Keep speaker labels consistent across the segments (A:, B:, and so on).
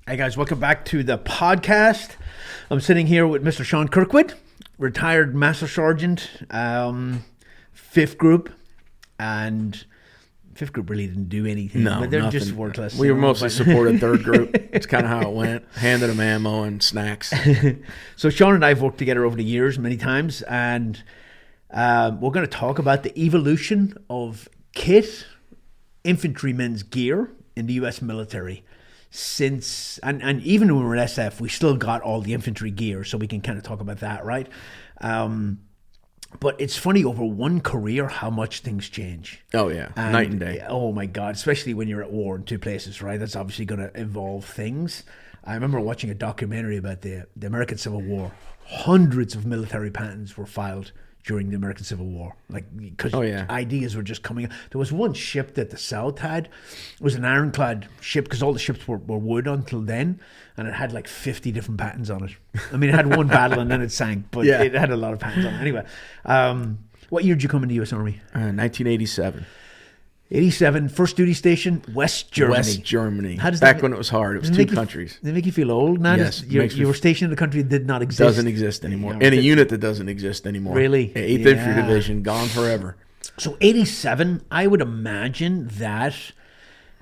A: Hey guys, welcome back to the podcast. I'm sitting here with Mr. Sean Kirkwood, retired Master Sergeant, 5th Group, and 5th Group really didn't do anything.
B: No,
A: but they're
B: nothing.
A: just worthless.
B: We were mostly supported 3rd Group. It's kind of how it went. Handed them ammo and snacks.
A: So Sean and I have worked together over the years many times, and we're going to talk about the evolution of kit, infantrymen's gear in the U.S. military. Since and even when we were in SF, we still got all the infantry gear, so we can kind of talk about that, right? But it's funny, over one career how much things change.
B: Oh yeah, night and day.
A: Oh my God, especially when you're at war in two places, right? That's obviously going to evolve things. I remember watching a documentary about the American Civil War. Hundreds of military patents were filed during the American Civil War, because ideas were just coming. There was one ship that the South had. It was an ironclad ship, because all the ships were wood until then, and it had like 50 different patents on it. I mean, it had one battle and then it sank, but it had a lot of patents on it. Anyway, what year did you come in the U.S. Army?
B: 1987.
A: 87, first duty station, West Germany.
B: West Germany.
A: How does
B: Back when it was hard, it was two countries.
A: Did it make you feel old? Now
B: Yes.
A: you were stationed in a country that did not exist.
B: Doesn't exist anymore. In a unit that doesn't exist anymore.
A: Really?
B: 8th Infantry Division, gone forever.
A: So 87, I would imagine that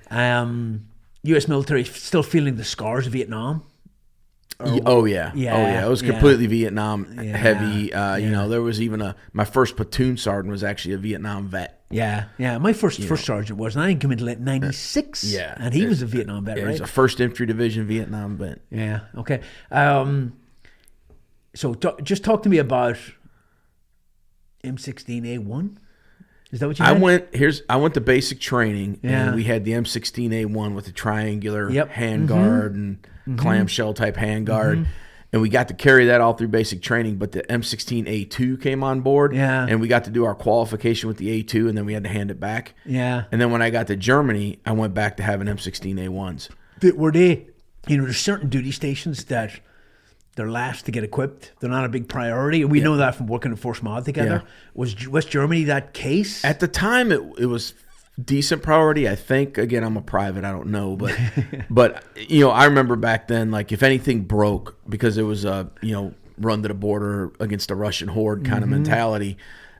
A: U.S. military still feeling the scars of Vietnam.
B: Oh yeah. It was completely Vietnam heavy. You know, there was even my first platoon sergeant was actually a Vietnam vet.
A: Yeah. My first sergeant was, and I didn't come into 96.
B: Yeah,
A: and he was a Vietnam vet, right?
B: He was a 1st Infantry Division Vietnam vet.
A: Yeah. Okay. So just talk to me about M16A1. Is that what you had?
B: I went to basic training, and we had the M16A1 with the triangular handguard and clamshell type handguard. And we got to carry that all through basic training, but the M16A2 came on board, and we got to do our qualification with the A2, and then we had to hand it back.
A: Yeah.
B: And then when I got to Germany, I went back to having M16A1s.
A: Were they, there's certain duty stations that they're last to get equipped. They're not a big priority. We know that from working at Force Mod together. Yeah. Was West Germany that case?
B: At the time, it was decent priority, I think. Again, I'm a private, I don't know, but but I remember back then, like, if anything broke, because it was a run to the border against a Russian horde kind of mentality,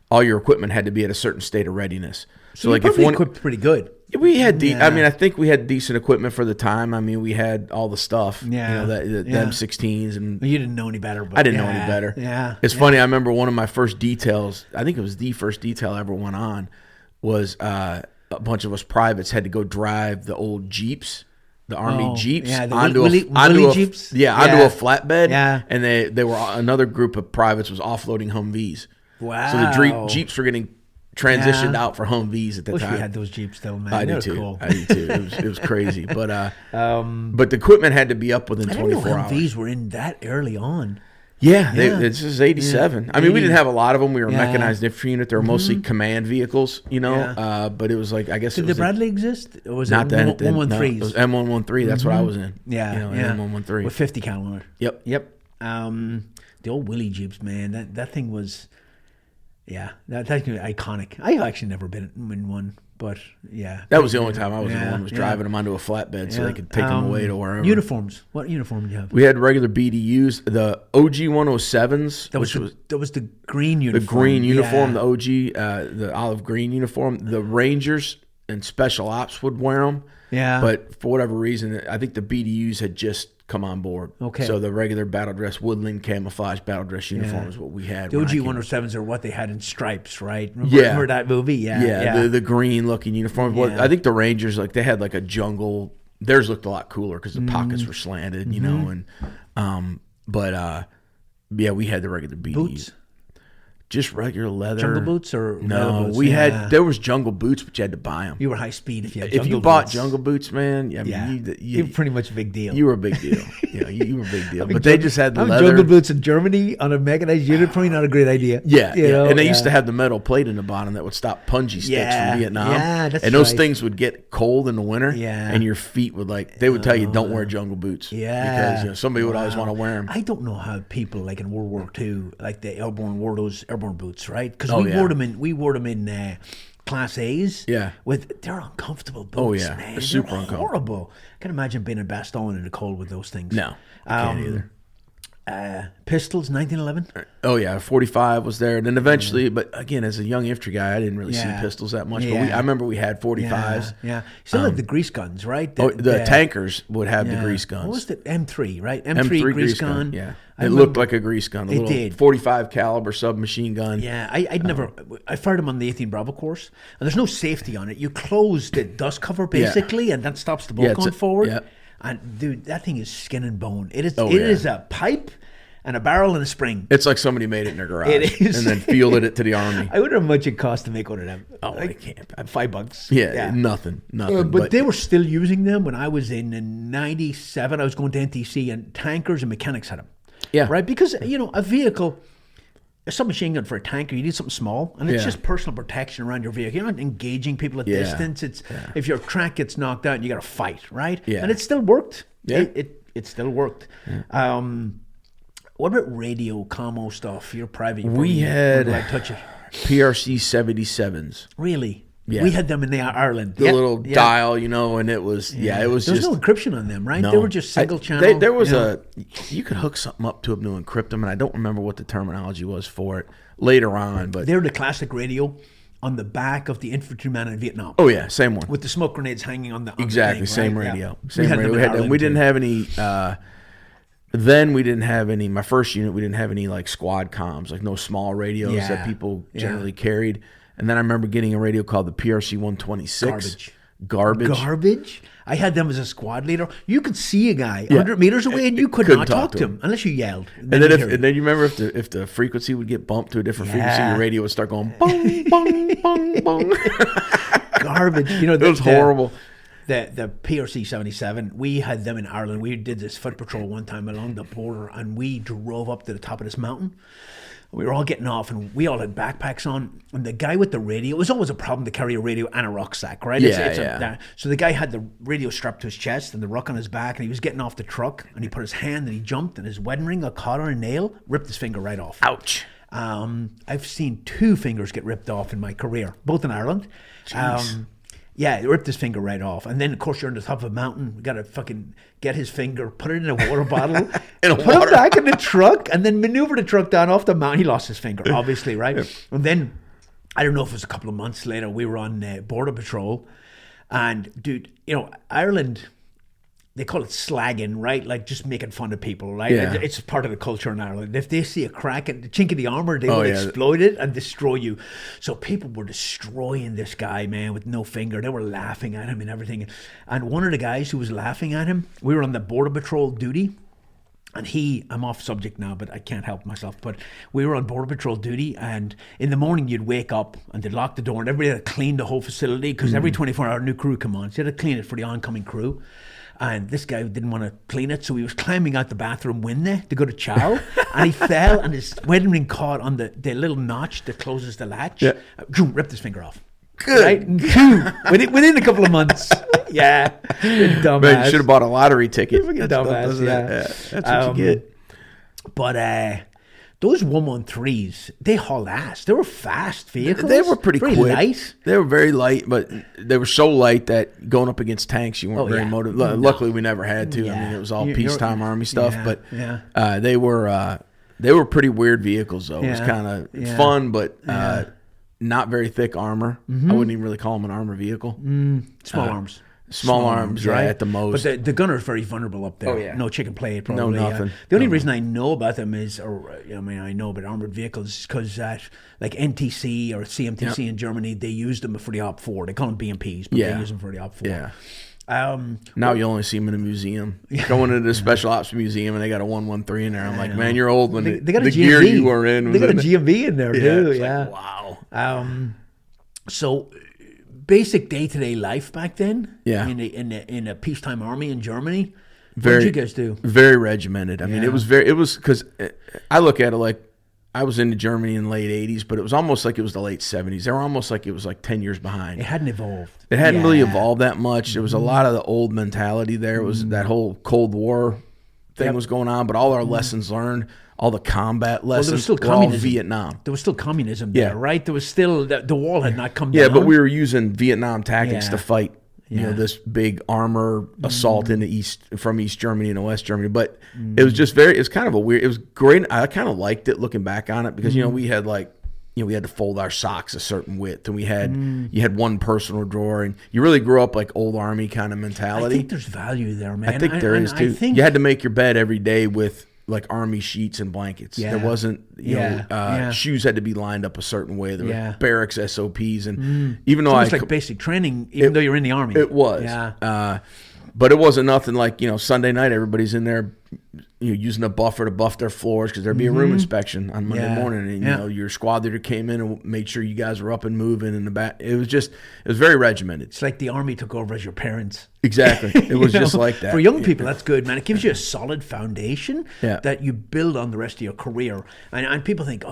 B: all your equipment had to be at a certain state of readiness.
A: So like, if one equipped pretty good.
B: We had I think we had decent equipment for the time. I mean, we had all the stuff.
A: Yeah.
B: The M16s, and
A: you didn't know any better. But
B: I didn't know any better.
A: Yeah.
B: It's funny. I remember one of my first details. I think it was the first detail I ever went on. Was a bunch of us privates had to go drive the old Jeeps, the Army Jeeps,
A: onto a Jeeps.
B: Onto a flatbed.
A: Yeah.
B: And they were, another group of privates was offloading Humvees.
A: Wow.
B: So the Jeeps were getting transitioned out for Humvees at the time.
A: We had those Jeeps still, man.
B: I do too.
A: Cool.
B: I do too. It was crazy, but the equipment had to be up within 24 hours.
A: Humvees were in that early on.
B: Yeah, this is 87. Yeah. I mean, we didn't have a lot of them. We were a mechanized infantry unit. They were mostly command vehicles, but it was like, I guess
A: Did
B: it was
A: the Bradley exist? Or was
B: not
A: it
B: then.
A: 113s?
B: No, it was M113. That's what I was in.
A: Yeah,
B: M113
A: with 50 cal on it.
B: Yep.
A: The old Willie Jeeps, man. That thing was, that's iconic. I actually never been in one. But
B: that was the only time I was in one, was driving them onto a flatbed so they could take them away to wherever.
A: Uniforms. What uniform did you have?
B: We had regular BDUs, the OG 107s.
A: That was the green uniform.
B: The green uniform, the OG, the olive green uniform. The Rangers and Special Ops would wear them.
A: Yeah.
B: But for whatever reason, I think the BDUs had just come on board.
A: Okay.
B: So the regular battle dress, woodland camouflage battle dress uniform is what we had.
A: The OG 107s are what they had in stripes, right? Remember that movie? Yeah.
B: The green looking uniform. Yeah. I think the Rangers, they had like a jungle. Theirs looked a lot cooler because the pockets were slanted, and we had the regular BDUs.
A: Boots?
B: Just regular leather.
A: Jungle boots or
B: no?
A: Boots?
B: There was jungle boots, but you had to buy them.
A: You were high speed if you had.
B: If you bought jungle boots, man,
A: you were pretty much a big deal.
B: You were a big deal. You were a big deal. But they just had the leather.
A: Jungle boots in Germany on a mechanized unit, probably not a great idea.
B: And they used to have the metal plate in the bottom that would stop punji sticks from Vietnam.
A: Yeah, that's
B: and those things would get cold in the winter.
A: Yeah.
B: And your feet would they would tell you don't wear jungle boots.
A: Yeah.
B: Because somebody would always want to wear them.
A: I don't know how people like in World War II, like the airborne wore those airborne boots, right? Because we wore them in Class A's.
B: Yeah.
A: They're uncomfortable boots,
B: Oh, yeah.
A: man.
B: They're super uncomfortable.
A: horrible. I can't imagine being in Bastogne in the cold with those things.
B: No, I can't either.
A: Pistols, 1911.
B: Oh yeah, 45 was there. Then eventually, but again, as a young infantry guy, I didn't really see pistols that much. But I remember we had 45s.
A: Yeah. Still had the grease guns, right?
B: The tankers would have the grease guns.
A: What was the M3, right? M3 grease gun.
B: Yeah. It looked like a grease gun. It did. 45 caliber submachine gun.
A: Yeah, I fired them on the 18 Bravo course, and there's no safety on it. You close the dust cover basically, and that stops the bolt going forward.
B: Yeah.
A: And dude, that thing is skin and bone. It is a pipe and a barrel and a spring.
B: It's like somebody made it in their garage.
A: It is.
B: And then fielded it to the Army.
A: I wonder how much it cost to make one of them.
B: Oh, I can't.
A: $5.
B: Yeah, nothing.
A: But they were still using them when I was in 97. I was going to NTC, and tankers and mechanics had them.
B: Yeah.
A: Right? Because, a vehicle, a submachine gun for a tanker, you need something small, and it's just personal protection around your vehicle. You're not engaging people at distance. It's if your track gets knocked out, you got to fight, right?
B: Yeah.
A: And it still worked.
B: Yeah.
A: It still worked. Yeah. What about radio commo stuff? You're private.
B: We had
A: touch it.
B: PRC 77s.
A: Really?
B: Yeah.
A: We had them in Ireland.
B: The little dial, and it was, it was
A: there
B: just.
A: was no encryption on them, right?
B: No.
A: They were just single channel.
B: There was you could hook something up to them to encrypt them, and I don't remember what the terminology was for it later on, but.
A: They're the classic radio on the back of the infantryman in Vietnam.
B: Oh, yeah, same one.
A: With the smoke grenades hanging on the
B: Exactly,
A: thing,
B: same
A: right?
B: radio.
A: Yeah.
B: Same radio. We didn't have any. Then we didn't have any. My first unit, we didn't have any like squad comms, like no small radios that people generally carried. And then I remember getting a radio called the PRC 126. Garbage.
A: I had them as a squad leader. You could see a guy 100 meters away, and you could not talk to him unless you yelled.
B: And then you remember if the frequency would get bumped to a different frequency, your radio would start going bong bong bong bong.
A: Garbage.
B: It was horrible.
A: The PRC 77, we had them in Ireland. We did this foot patrol one time along the border, and we drove up to the top of this mountain. We were all getting off, and we all had backpacks on. And the guy with the radio, it was always a problem to carry a radio and a rucksack, right? So the guy had the radio strapped to his chest and the ruck on his back, and he was getting off the truck, and he put his hand and he jumped, and his wedding ring got caught on a nail, ripped his finger right off.
B: Ouch.
A: I've seen 2 fingers get ripped off in my career, both in Ireland. Yeah, it ripped his finger right off. And then, of course, you're on the top of a mountain. We got to fucking get his finger, put it in a water bottle, put it back in the truck, and then maneuver the truck down off the mountain. He lost his finger, obviously, right? Yeah. And then, I don't know if it was a couple of months later, we were on Border Patrol. And, dude, Ireland, they call it slagging, right? Like just making fun of people, right?
B: Yeah.
A: It's part of the culture in Ireland. If they see a crack in the chink in the armor, they will exploit it and destroy you. So people were destroying this guy, man, with no finger. They were laughing at him and everything. And one of the guys who was laughing at him, we were on the Border Patrol duty. And I'm off subject now, but I can't help myself. But we were on Border Patrol duty, and in the morning you'd wake up and they'd lock the door, and everybody had to clean the whole facility because every 24-hour new crew come on. So you had to clean it for the oncoming crew. And this guy didn't want to clean it, so he was climbing out the bathroom window to go to chow, and he fell, and his wedding ring caught on the little notch that closes the latch. Yeah. Ripped his finger off.
B: Good.
A: Right? Within a couple of months. Yeah. Dumbass.
B: Man, you should have bought a lottery ticket.
A: Dumbass,
B: That's what you get.
A: But those 113s, they hauled ass. They were fast vehicles.
B: They were pretty
A: very
B: quick.
A: Light.
B: They were very light, but they were so light that going up against tanks, you weren't very motivated. Luckily, we never had to. I mean, it was all peacetime Army stuff. But they were pretty weird vehicles, though. It was kind of fun, but not very thick armor. I wouldn't even really call them an armor vehicle.
A: Small arms.
B: Small arms, right? At the most.
A: But the gunner's very vulnerable up there. Oh, yeah. No chicken plate, probably.
B: No, nothing.
A: The only reason I know about them is, I know about armored vehicles because like NTC or CMTC in Germany, they use them for the OP4. They call them BMPs, but they use them for the OP4.
B: Yeah. Now you only see them in a museum. Going into the Special Ops Museum and they got a 113 in there. I'm like, man, you're old when they got the gear you were in.
A: They got a GMV in there too.
B: Yeah. Like, wow.
A: So basic day-to-day life back then.
B: Yeah.
A: In a peacetime army in Germany. What did you guys do?
B: Very regimented. I mean, it was because I look at it like I was into Germany in the late 80s, but it was almost like it was the late 70s. They were almost like it was like 10 years behind.
A: It hadn't evolved.
B: It hadn't really evolved that much. There was a lot of the old mentality there. It was that whole Cold War thing was going on, but all our lessons learned, all the combat lessons
A: still
B: were all
A: communism.
B: Vietnam.
A: There was still communism
B: Yeah.
A: there, right? There was still the wall had not come
B: Yeah,
A: down.
B: but we were using Vietnam tactics
A: Yeah.
B: to fight,
A: Yeah.
B: this big armor assault in the from East Germany into West Germany. But it was just it was kind of a weird, it was great. I kind of liked it looking back on it because, we had we had to fold our socks a certain width, and we had, you had one personal drawer, and you really grew up like old army kind of
A: I
B: mentality.
A: think there's value there, man.
B: I think there is too. You had to make your bed every day with like army sheets and blankets.
A: Yeah.
B: There wasn't,
A: Yeah.
B: shoes had to be lined up a certain way. There
A: Yeah.
B: were barracks SOPs, and even though
A: It's like basic training, even though you're in the army.
B: it was,
A: Yeah.
B: but it wasn't nothing like, Sunday night everybody's in there, using a buffer to buff their floors because there'd be a room inspection on Monday
A: Yeah.
B: morning, and
A: Yeah.
B: your squad leader came in and made sure you guys were up and moving in the back. It was very regimented.
A: It's like the army took over as your parents.
B: Exactly, it was just like that
A: For young people, that's good, man. It gives you a solid foundation
B: Yeah.
A: that you build on the rest of your career. And people think,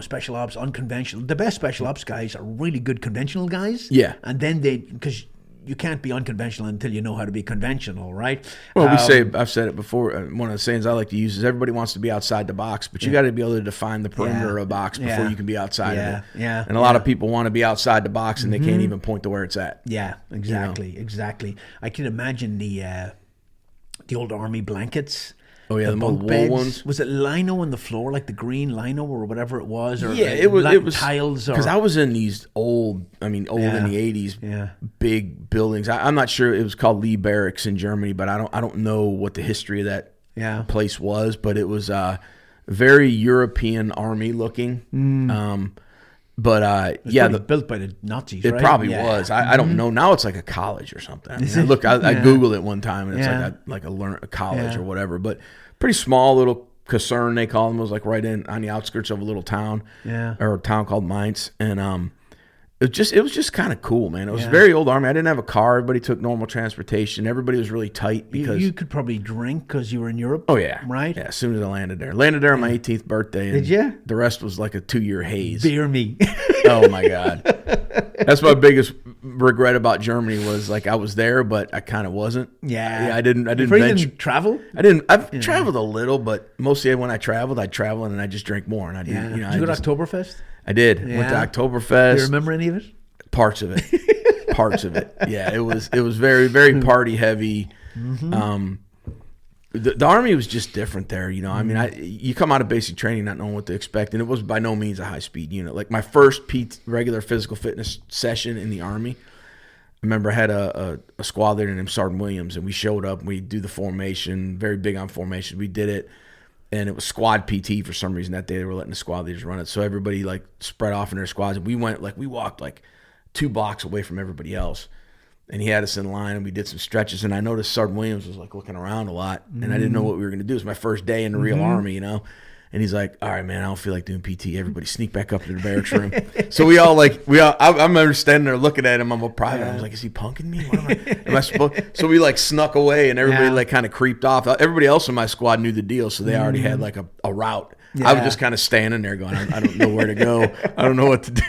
A: special ops, unconventional. The best special ops guys are really good conventional guys.
B: Yeah.
A: And then because you can't be unconventional until you know how to be conventional, right?
B: Well, I've said it before. One of the sayings I like to use is everybody wants to be outside the box, but you got to be able to define the perimeter of a box before you can be outside of it.
A: Yeah.
B: And a lot of people want to be outside the box and they can't even point to where it's at.
A: Yeah, exactly. I can imagine the old army blankets.
B: Oh yeah, the
A: bunk
B: wool
A: beds.
B: ones.
A: Was it lino on the floor, like the green lino or whatever it was? Or
B: Yeah, it was
A: tiles.
B: Because I was in these old in the '80s, big buildings. I'm not sure it was called Lee Barracks in Germany, but I don't know what the history of that place was. But it was very European army looking. But
A: built by the Nazis.
B: It
A: right?
B: probably was. I don't know. Now it's like a college or something. I Googled it one time, and it's like a college or whatever. But pretty small little caserne, they call them. It was like right in on the outskirts of a little town, or a town called Mainz, and it was just kind of cool, man. It was very old army. I didn't have a car. Everybody took normal transportation. Everybody was really tight because
A: you could probably drink because you were in Europe.
B: Oh yeah,
A: right.
B: Yeah, as soon as I landed there on my 18th birthday. And
A: did you?
B: The rest was like a 2-year haze.
A: Beer me.
B: Oh my god, that's my biggest regret about Germany was like I was there, but I kind of wasn't.
A: Yeah,
B: I didn't
A: travel.
B: I've traveled a little, but mostly when I'd travel and I just drink more, and I did.
A: Did you go to Oktoberfest?
B: I did. Went to Oktoberfest.
A: Do you remember any of it?
B: Parts of it. Yeah, it was very, very party heavy. The army was just different there, I mean, you come out of basic training not knowing what to expect, and it was by no means a high speed unit. Like my first regular physical fitness session in the army, I remember I had a squad leader named Sergeant Williams, and we showed up. We do the formation, very big on formation. We did it. And it was squad PT for some reason that day. They were letting the squad leaders run it. So everybody like spread off in their squads. And we walked like 2 blocks away from everybody else. And he had us in line and we did some stretches. And I noticed Sergeant Williams was like looking around a lot. And I didn't know what we were going to do. It was my first day in the real army, And he's like, all right, man, I don't feel like doing PT. Everybody sneak back up to the barracks room. So I remember standing there looking at him. I'm a private. I was like, is he punking me? What am I supposed? So we like snuck away and everybody like kind of creeped off. Everybody else in my squad knew the deal. So they already had like a route. Yeah. I was just kind of standing there going, I don't know where to go. I don't know what to do.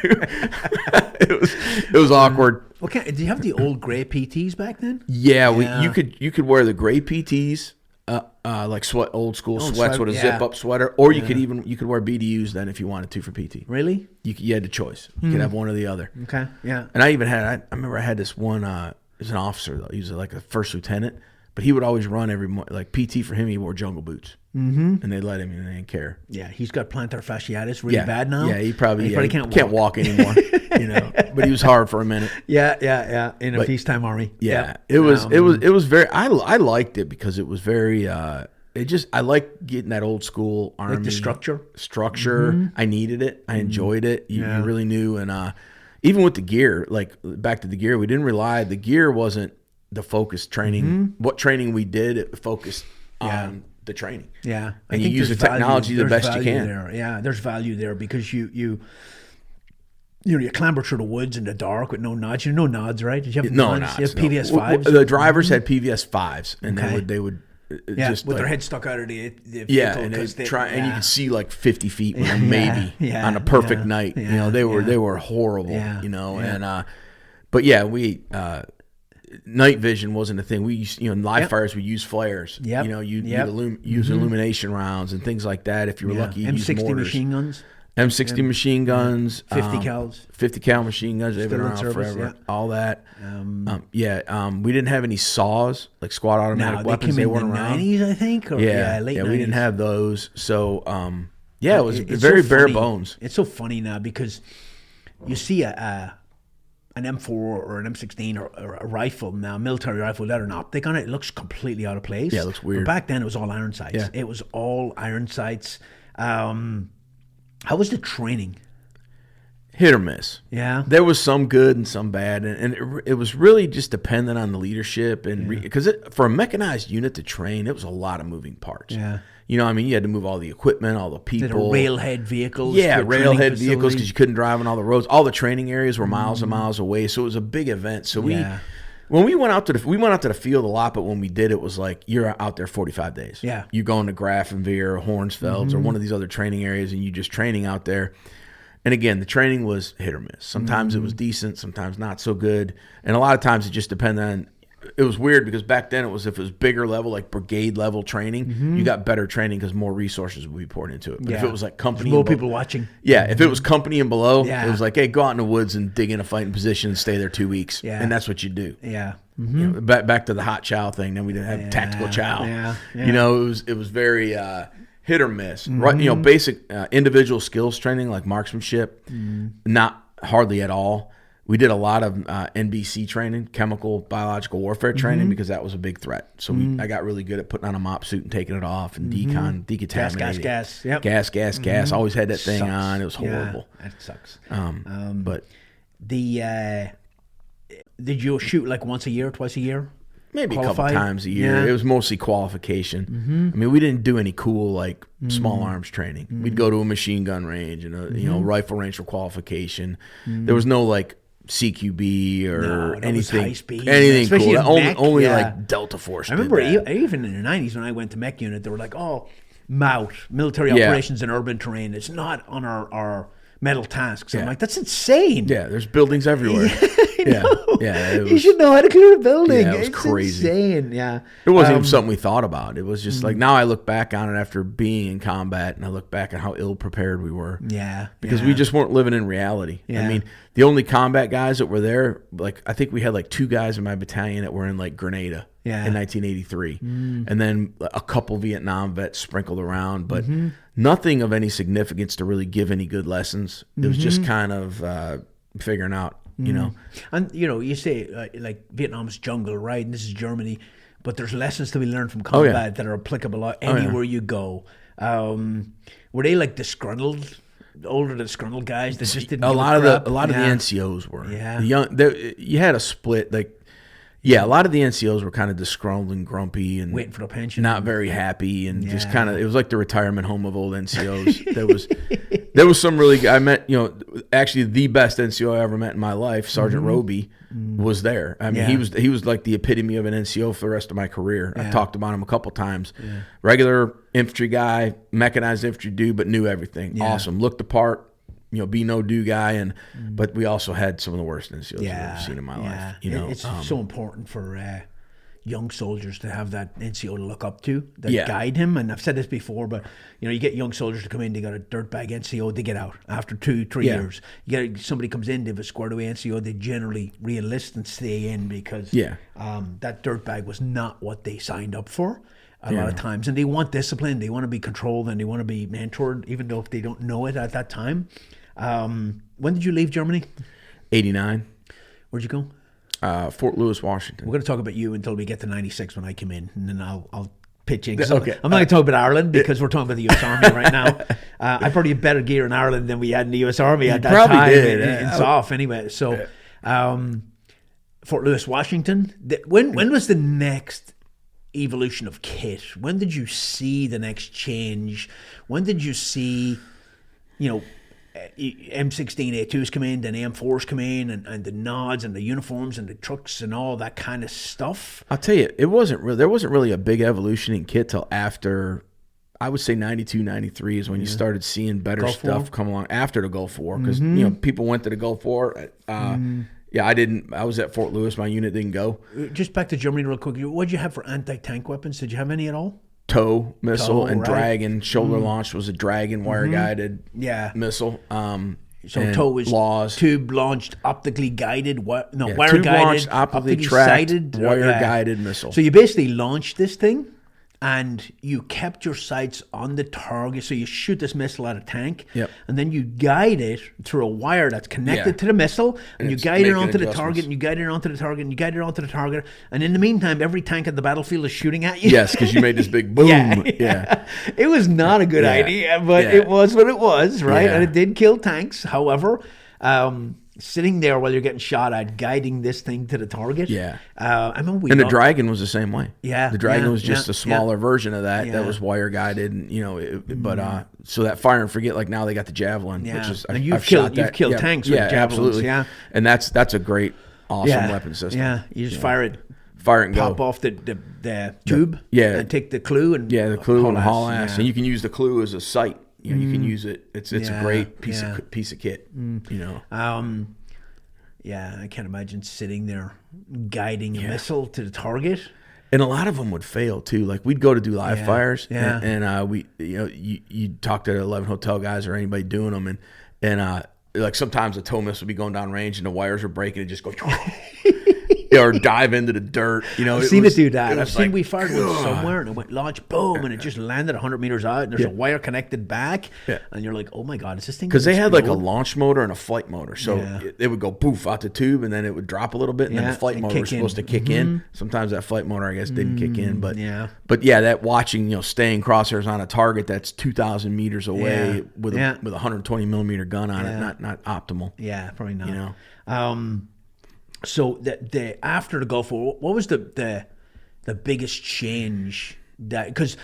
B: It was awkward.
A: Okay. Do you have the old gray PTs back then?
B: Yeah. You could wear the gray PTs. Like old school sweats with a zip up sweater, or you could wear BDUs then if you wanted to for PT.
A: Really?
B: You had the choice. You could have one or the other.
A: Okay, yeah.
B: And I remember I had this one. He was an officer though. He was like a first lieutenant, but he would always run every morning. Like PT for him, he wore jungle boots, and they let him, and they didn't care.
A: Yeah, he's got plantar fasciitis really bad now.
B: Yeah, he probably
A: can't
B: walk anymore. But he was hard for a minute.
A: Yeah. In a peacetime army.
B: Yeah, it was very. I liked it because it was very. I like getting that old school army.
A: Like the structure.
B: I needed it. I enjoyed it. You really knew, and even with the gear, like back to the gear, we didn't rely. The gear wasn't the focus training. What training we did, it focused on the training.
A: Yeah,
B: and you use the technology the best you can.
A: There. Yeah, there's value there because you clamber through the woods in the dark with no nods. No nods, right? Did you have nods? You have PVS 5s?
B: The drivers had PVS 5s, and they would just
A: with their head stuck out of the vehicle.
B: And and you could see like 50 feet maybe on a perfect night. They were horrible. And but we night vision wasn't a thing. We used, in live fires, we use flares.
A: Yep.
B: You'd use illumination rounds and things like that. If you were lucky, you'd use
A: M60
B: mortars.
A: machine guns.
B: M60 machine guns,
A: 50 cals.
B: 50 cal machine guns. They've been
A: Still in
B: around
A: service,
B: forever. All that. We didn't have any saws, like squad automatic weapons.
A: They
B: weren't
A: in the
B: around.
A: 90s, I think. Or, late 90s.
B: We didn't have those. So, it was very
A: so
B: bare
A: funny.
B: bones.
A: It's so funny now because you see an M4 or an M16 or a rifle now, a military rifle, without an optic on it. It looks completely out of place.
B: Yeah, it looks weird.
A: But back then, it was all iron sights.
B: Yeah.
A: It was all iron sights. How was the training?
B: Hit or miss.
A: Yeah.
B: There was some good and some bad, and it was really just dependent on the leadership, and because for a mechanized unit to train, it was a lot of moving parts.
A: Yeah.
B: You had to move all the equipment, all the people.
A: Did railhead vehicles.
B: Yeah,
A: to
B: railhead
A: training
B: vehicles because
A: facility?
B: you couldn't drive on all the roads. All the training areas were miles and miles away, so it was a big event. So when we went out to the field a lot, but when we did, it was like you're out there 45 days.
A: Yeah.
B: You're going to Grafenwehr or Hornsfelds or one of these other training areas, and you're just training out there. And again, the training was hit or miss. Sometimes it was decent, sometimes not so good. And a lot of times it just depended on, it was weird because back then if it was bigger level, like brigade level training, you got better training because more resources would be poured into it. But if it was like company,
A: more people watching.
B: Yeah, if it was company and below,
A: Yeah.
B: it was like, hey, go out in the woods and dig in a fighting position and stay there 2 weeks.
A: Yeah.
B: And that's what you do.
A: Yeah.
B: Back to the hot chow thing. Then we didn't have tactical chow.
A: Yeah.
B: It was very hit or miss. Right? Basic individual skills training like marksmanship, not hardly at all. We did a lot of NBC training, chemical biological warfare training, because that was a big threat. So I got really good at putting on a mop suit and taking it off and decontaminating.
A: Gas. Yep.
B: Gas. Always had that thing
A: Sucks.
B: on. It was horrible.
A: Yeah, that sucks.
B: But
A: Did you shoot like once a year, twice a year?
B: maybe
A: Qualified?
B: a couple times a year.
A: Yeah.
B: It was mostly qualification. I mean, we didn't do any cool like small arms training. We'd go to a machine gun range and a rifle range for qualification. There was no like CQB or
A: No, that was
B: anything,
A: high speed,
B: anything
A: especially
B: cool.
A: in mech,
B: Only
A: yeah.
B: like Delta Force.
A: I remember
B: did that.
A: even in the 90s when I went to mech unit, they were like, oh, MOUT, military
B: Yeah.
A: operations in urban terrain. It's not on our metal tasks. I'm
B: Yeah.
A: like, that's insane.
B: Yeah, there's buildings everywhere. Yeah, yeah. It
A: You
B: was,
A: should know how to clear a building.
B: Yeah, it was
A: It's
B: crazy.
A: insane. Yeah.
B: it wasn't even something we thought about. It was just like now I look back on it after being in combat, and I look back at how ill prepared we were.
A: Yeah.
B: Because we just weren't living in reality.
A: Yeah.
B: I mean, the only combat guys that were there, like I think we had like 2 guys in my battalion that were in like Grenada
A: Yeah.
B: in 1983, and then a couple Vietnam vets sprinkled around, but nothing of any significance to really give any good lessons. It was just kind of figuring out, you know.
A: And you say like Vietnam's jungle, right? And this is Germany, but there's lessons to be learned from combat that are applicable anywhere you go. Were they like disgruntled, older disgruntled guys that just didn't?
B: A
A: give
B: lot of
A: crap?
B: the NCOs were.
A: Yeah.
B: The young, you had a split like. Yeah, a lot of the NCOs were kind of disgruntled and grumpy and
A: Waiting for the pension.
B: not very happy, and just
A: Yeah.
B: kind of, it was like the retirement home of old NCOs. there was some really, I met, actually the best NCO I ever met in my life, Sergeant Roby, was there. I mean,
A: Yeah.
B: he was like the epitome of an NCO for the rest of my career. I've talked about him a couple times. Regular infantry guy, mechanized infantry dude, but knew everything.
A: Yeah.
B: Awesome. Looked the part. Be no do guy, but we also had some of the worst NCOs I've ever seen in my life.
A: It's so important for young soldiers to have that NCO to look up to, that
B: Yeah.
A: guide him. And I've said this before, but you get young soldiers to come in, they got a dirtbag NCO, they get out after 2-3
B: Yeah.
A: years. You get somebody comes in, they have a squared away NCO, they generally re-enlist and stay in because that dirtbag was not what they signed up for. A lot of times, and they want discipline, they want to be controlled, and they want to be mentored, even though if they don't know it at that time. When did you leave Germany?
B: 89,
A: Where'd you go?
B: Fort Lewis, Washington.
A: We're going to talk about you until we get to 96 when I come in, and then I'll pitch in.
B: Okay.
A: I'm not going to talk about Ireland because we're talking about the U.S. Army right now. I probably had better gear in Ireland than we had in the U.S. Army at that
B: probably
A: time.
B: did.
A: In SOF anyway. So, Fort Lewis, Washington. When was the next evolution of kit? When did you see the next change? When did you see, M16A2s come in, then M4s come in, and the nods and the uniforms and the trucks and all that kind of stuff?
B: I'll tell you, there wasn't really a big evolution in kit till after, I would say 92, 93 is when you started seeing better
A: Gulf
B: stuff
A: War?
B: come along after the Gulf War, because people went to the Gulf War. Yeah, I was at Fort Lewis. My unit didn't go.
A: Just back to Germany real quick. What did you have for anti-tank weapons? Did you have any at all?
B: TOW missile and
A: right.
B: Dragon. Shoulder launched was a Dragon wire guided
A: Yeah.
B: missile.
A: So
B: and
A: TOW was
B: laws.
A: tube launched, optically guided. Wire
B: Tube
A: guided,
B: launched, optically tracked,
A: sighted,
B: wire guided missile.
A: So you basically launched this thing, and you kept your sights on the target. So you shoot this missile at a tank,
B: Yep.
A: and then you guide it through a wire that's connected
B: Yeah.
A: to the missile, and you
B: it's
A: guide it
B: making
A: onto the
B: adjustments.
A: target, and you guide it onto the target, and you guide it onto the target. And in the meantime, every tank at the battlefield is shooting at you.
B: Yes, because you made this big boom. Yeah.
A: It was not a good
B: Yeah.
A: idea, but
B: Yeah.
A: it was what it was, right?
B: Yeah.
A: And it did kill tanks. However, sitting there while you're getting shot at, guiding this thing to the target.
B: Yeah.
A: I remember
B: And the Dragon was the same way.
A: Yeah,
B: The Dragon
A: yeah,
B: was just
A: yeah,
B: a smaller version of that.
A: Yeah.
B: That was wire guided, and but so that fire and forget. Like now they got the Javelin,
A: Yeah.
B: which is
A: And
B: I've
A: you've
B: shot
A: killed
B: that.
A: tanks with Javelins,
B: absolutely.
A: yeah.
B: And that's a great, awesome weapon system.
A: Yeah, you just fire it,
B: Fire it and
A: pop
B: go.
A: off the tube,
B: Yeah.
A: and take the clue and
B: Yeah, the clue and haul ass,
A: yeah.
B: and you can use the clue as a sight. You can use it. It's
A: Yeah,
B: a great piece
A: yeah.
B: of kit. You know.
A: Yeah, I can't imagine sitting there guiding a missile to the target.
B: And a lot of them would fail too. Like we'd go to do live fires,
A: yeah.
B: and we, you talk to the 11 Hotel guys or anybody doing them, and like sometimes the tow missile would be going down range and the wires are breaking and just go, or dive into the dirt.
A: I've seen it do that. I've
B: was
A: seen
B: like,
A: we fired one somewhere and it went launch, boom, and it just landed 100 meters out, and there's a wire connected back, and you're like, oh my god, is this thing?
B: because they had like a
A: explode?
B: launch motor and a flight motor, so
A: Yeah.
B: it would go poof out the tube, and then it would drop a little bit, and then
A: Yeah,
B: the flight
A: and
B: motor was
A: kick in.
B: supposed to kick in. Sometimes that flight motor, I guess, didn't kick in, but
A: yeah.
B: But yeah, that watching, staying crosshairs on a target that's 2,000 meters away
A: Yeah.
B: with a
A: Yeah.
B: with a 120 millimeter gun on
A: Yeah.
B: it, not optimal.
A: Yeah, probably not.
B: You know.
A: So the after the Gulf War, what was the biggest change that, because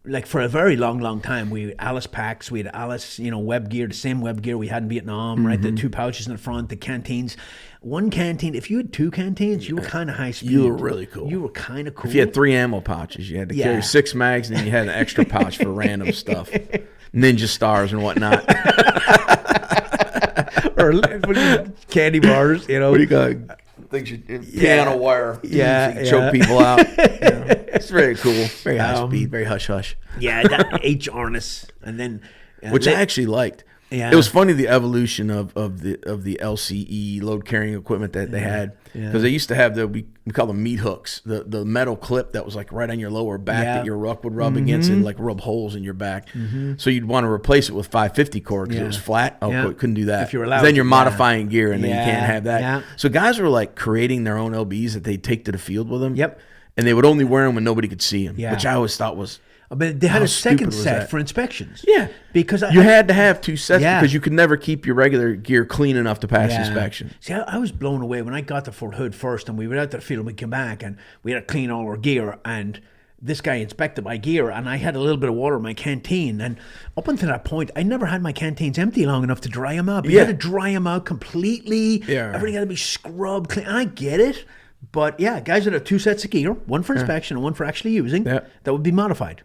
A: like for a very long time we had Alice packs, we had Alice web gear, the same web gear we had in Vietnam, right? The 2 pouches in the front, the canteens. One canteen, if you had 2 canteens, you were kind of high speed.
B: You were really cool.
A: You were kind of cool.
B: If you had 3 ammo pouches, you had to
A: Yeah.
B: carry 6 mags, and then you had an extra pouch for random stuff, ninja stars and whatnot.
A: or candy bars,
B: What do you got? Things you piano wire.
A: Yeah,
B: you can choke people out. It's very cool. Very high speed. Very hush hush.
A: Yeah, that H harness, and then
B: Which I actually liked.
A: Yeah.
B: It was funny, the evolution of the LCE load carrying equipment that they had, because they used to have we call them meat hooks, the metal clip that was like right on your lower back that your ruck would rub against and like rub holes in your back. So you'd want to replace it with 550 cord because it was flat. Oh, couldn't do that.
A: If you're allowed
B: then
A: to,
B: you're modifying gear, and then you
A: Yeah,
B: can't have that.
A: yeah.
B: So guys were like creating their own LBs that they'd take to the field with them.
A: Yep.
B: And they would only wear them when nobody could see them,
A: Yeah.
B: which I always thought was.
A: But they had
B: How
A: a second
B: stupid was
A: set
B: that?
A: for inspections.
B: Yeah,
A: because
B: you had to have 2 sets
A: Yeah.
B: because you could never keep your regular gear clean enough to pass inspection.
A: See, I was blown away when I got to Fort Hood first, and we went out to the field and we came back, and we had to clean all our gear, and this guy inspected my gear, and I had a little bit of water in my canteen, and up until that point, I never had my canteens empty long enough to dry them out. But you
B: Yeah.
A: had to dry them out completely.
B: Yeah.
A: Everything had to be scrubbed clean. I get it, but yeah, guys that have 2 sets of gear, one for inspection and one for actually using,
B: Yeah.
A: that would be modified.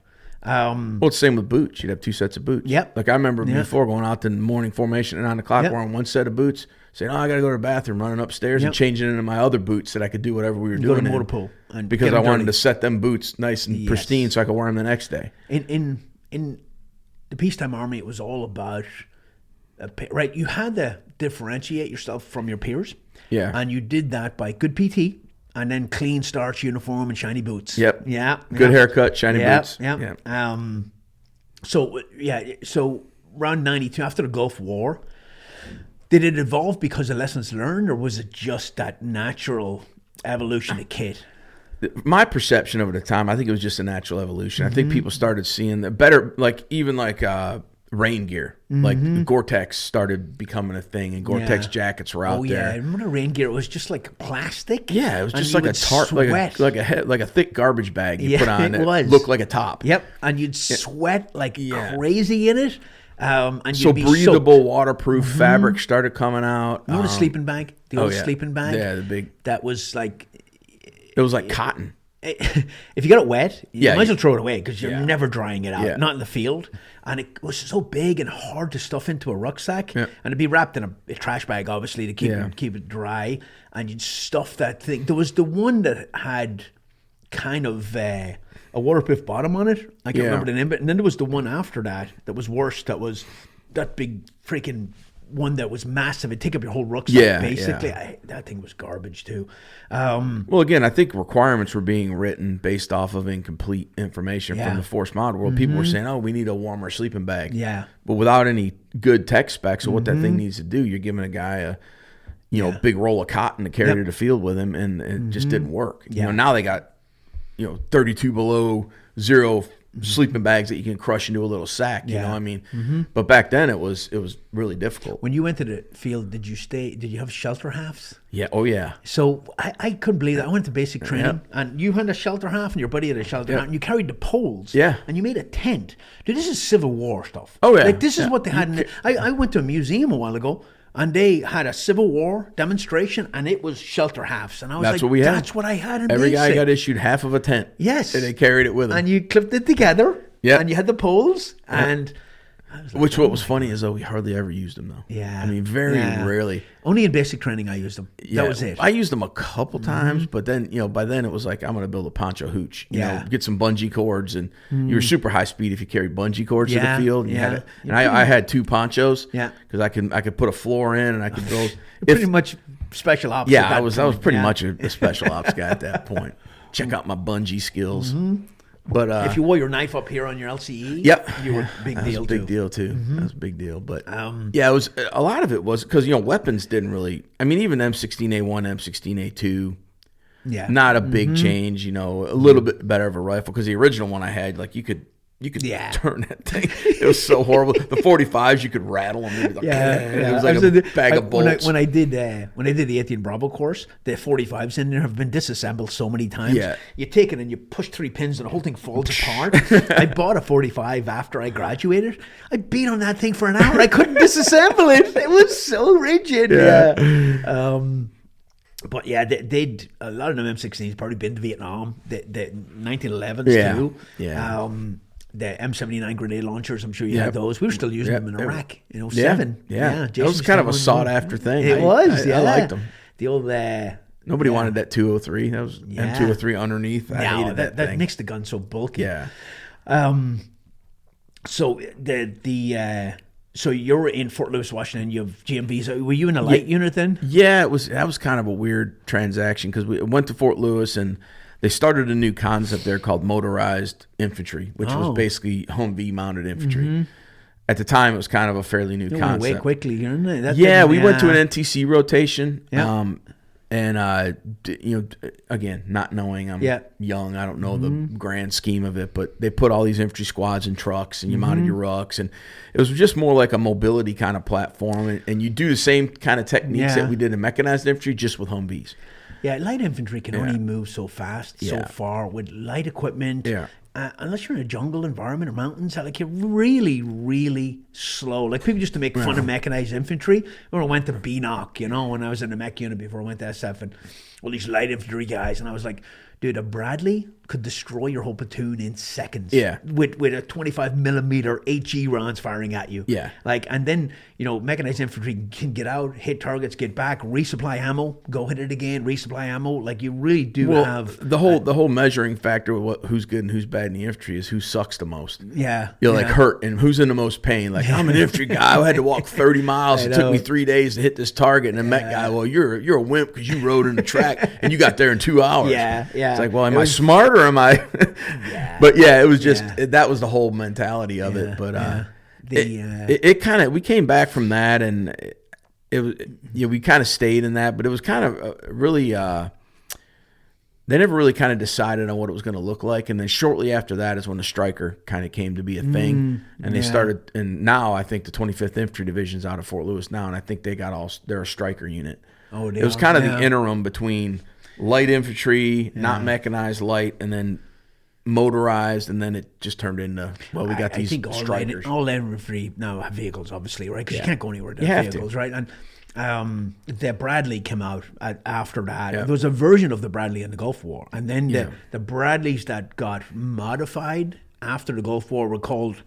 B: Well, it's the same with boots. You'd have 2 sets of boots.
A: Yep.
B: Like I remember before going out to the morning formation at 9 o'clock,
A: Yep.
B: wearing 1 set of boots, saying, "Oh, I got to go to the bathroom," running upstairs and
A: Yep.
B: changing into my other boots so that I could do whatever we were
A: Go
B: doing.
A: to
B: in.
A: motor pool and
B: because
A: get
B: I
A: 'em
B: wanted
A: dirty.
B: to set them boots nice and
A: Yes.
B: pristine so I could wear them the next day.
A: In the peacetime army, it was all about right. You had to differentiate yourself from your peers.
B: Yeah.
A: and you did that by good PT and then clean starch uniform and shiny boots.
B: Yep.
A: Yeah.
B: Good haircut, shiny boots.
A: Yeah. So around 92, after the Gulf War, did it evolve because of lessons learned, or was it just that natural evolution of kit?
B: My perception of it at the time, I think it was just a natural evolution. I
A: Mm-hmm.
B: think people started seeing the better, like even like rain gear, like
A: Mm-hmm.
B: the Gore-Tex started becoming a thing, and Gore-Tex
A: Yeah.
B: jackets were out
A: Oh yeah, I
B: there.
A: remember the rain gear. It was just like plastic.
B: Yeah, it was
A: and
B: just
A: you
B: like a
A: would
B: tarp,
A: sweat.
B: like a thick garbage bag you
A: Yeah,
B: put on
A: it
B: that
A: was.
B: looked like a top.
A: Yep, and you'd sweat like
B: Yeah.
A: crazy in it. And
B: So
A: you'd be
B: breathable,
A: soaked.
B: waterproof fabric started coming out.
A: You know the sleeping bag, the old
B: yeah.
A: sleeping bag.
B: Yeah, the big.
A: That was like,
B: It was like cotton.
A: if you got it wet, you
B: Yeah,
A: might as well throw it away because you're
B: yeah.
A: never drying it out,
B: Yeah.
A: not in the field. And it was so big and hard to stuff into a rucksack,
B: Yeah.
A: and it'd be wrapped in a trash bag, obviously, to
B: Yeah.
A: keep it dry. And you'd stuff that thing. There was the one that had kind of a waterproof bottom on it. I can't
B: Yeah.
A: remember the name, but and then there was the one after that was worse. That was that big freaking one that was massive. It'd take up your whole rucksack,
B: Yeah,
A: basically.
B: yeah.
A: That thing was garbage too.
B: Well, again, I think requirements were being written based off of incomplete information
A: Yeah.
B: from the forced mod world. People were saying, "Oh, we need a warmer sleeping bag."
A: Yeah.
B: but without any good tech specs of what that thing needs to do, you're giving a guy a big roll of cotton to carry
A: Yep.
B: to the field with him, and it just didn't work.
A: Yeah.
B: Now they got 32 below zero sleeping bags that you can crush into a little sack. You
A: Yeah.
B: know, I mean, but back then it was really difficult.
A: When you went to the field, did you have shelter halves?
B: Yeah. Oh yeah.
A: So I couldn't believe that. I went to basic training, and you had a shelter half, and your buddy had a shelter half, and you carried the poles.
B: Yeah.
A: And you made a tent. Dude, this is Civil War stuff.
B: Oh, yeah.
A: Like, this is
B: Yeah.
A: what they had in it. I went to a museum a while ago, and they had a Civil War demonstration, and it was shelter halves. And I was
B: That's
A: like,
B: what we had.
A: that's what I had in
B: Every guy
A: basic.
B: got issued half of a tent.
A: Yes.
B: And they carried it with them.
A: And you clipped it together.
B: Yeah.
A: And you had the poles, and I was like,
B: What was funny is, though, we hardly ever used them, though.
A: yeah.
B: I mean, very
A: Yeah.
B: rarely.
A: Only in basic training I used them.
B: Yeah,
A: That was it.
B: I used them a couple times, but then, by then it was like, I'm going to build a poncho hooch. You
A: Yeah.
B: know, get some bungee cords, and you were super high speed if you carried bungee cords to
A: Yeah,
B: the field. And you
A: yeah.
B: had and I had 2 ponchos.
A: Yeah.
B: Because I could put a floor in, and I could build.
A: Pretty much special ops.
B: Yeah,
A: at that
B: I was
A: point.
B: pretty
A: Yeah.
B: much a special ops guy at that point. Check out my bungee skills. But
A: If you wore your knife up here on your LCE,
B: Yep.
A: you were big
B: That
A: deal
B: was a big
A: too.
B: deal too. That was a big deal. But
A: Um,
B: yeah, it was a lot of it was because weapons didn't really. I mean, even M16A1, M16A2,
A: Yeah.
B: not a big change. A little bit better of a rifle because the original one I had, like you could
A: Yeah.
B: turn that thing. It was so horrible. The 45s you could rattle them. It was like, it was like a bag of bolts.
A: When I did the 18 Bravo course, the 45s in there have been disassembled so many times.
B: Yeah.
A: You take it and you push 3 pins and the whole thing falls apart. I bought a 45 after I graduated. I beat on that thing for an hour. I couldn't disassemble it. It was so rigid. Yeah. But yeah, they'd a lot of them M16s probably been to Vietnam. The 1911s
B: Yeah.
A: too.
B: Yeah.
A: The M79 grenade launchers, I'm sure you
B: Yep.
A: had those. We were still using
B: Yep.
A: them in Iraq in
B: Yeah,
A: 07.
B: yeah. That
A: Jason
B: was kind of a
A: Stone.
B: sought after thing.
A: It was,
B: I
A: yeah.
B: liked them.
A: The old,
B: Nobody wanted that 203. That was
A: Yeah.
B: M203 underneath. I
A: no,
B: hated
A: that
B: thing.
A: makes the gun so bulky.
B: Yeah.
A: So so you're in Fort Lewis, Washington. You have GMVs. Were you in a light unit then?
B: Yeah, that was kind of a weird transaction because we went to Fort Lewis and they started a new concept there called motorized infantry, which was basically Humvee mounted infantry. At the time, it was kind of a fairly new
A: You went
B: concept.
A: way quickly, didn't it?
B: Yeah, we went to an NTC rotation.
A: Yeah.
B: And again, not knowing I'm young, I don't know the grand scheme of it, but they put all these infantry squads in trucks, and you mounted your rucks, and it was just more like a mobility kind of platform, and you do the same kind of techniques that we did in mechanized infantry, just with Humvees.
A: Yeah, light infantry can only move so fast, so
B: Yeah.
A: far with light equipment.
B: Yeah.
A: Unless you're in a jungle environment or mountains, like you're really, really slow. Like people used to make fun of mechanized infantry. When I went to BNOC, when I was in the mech unit before I went to SF, and all these light infantry guys, and I was like, dude, a Bradley could destroy your whole platoon in seconds.
B: Yeah.
A: With a 25 millimeter HE rounds firing at you.
B: Yeah.
A: And then, mechanized infantry can get out, hit targets, get back, resupply ammo, go hit it again, resupply ammo. Like you really do have
B: the whole measuring factor of who's good and who's bad in the infantry is who sucks the most.
A: Yeah.
B: You're like hurt and who's in the most pain. Like I'm an infantry guy. I had to walk 30 miles. It took me 3 days to hit this target. And the mech guy, well, you're a wimp because you rode in the track and you got there in 2 hours.
A: Yeah.
B: It's like, well, am I smart or am I? But yeah, it was just that was the whole mentality of it. But it kind of we came back from that and it was we kind of stayed in that, but it was kind of really. They never really kind of decided on what it was going to look like, and then shortly after that is when the Stryker kind of came to be a thing, and they started. And now I think the 25th Infantry Division's out of Fort Lewis now, and I think they're a Stryker unit.
A: Oh,
B: it was kind of the interim between light infantry, not mechanized light, and then motorized, and then it just turned into we got these
A: I think
B: Strykers.
A: all infantry now have vehicles, obviously, right? Because you can't go anywhere without
B: have
A: vehicles,
B: to.
A: right? And the Bradley came out after that.
B: Yeah.
A: There was a version of the Bradley in the Gulf War, and then
B: Yeah.
A: the Bradleys that got modified after the Gulf War were called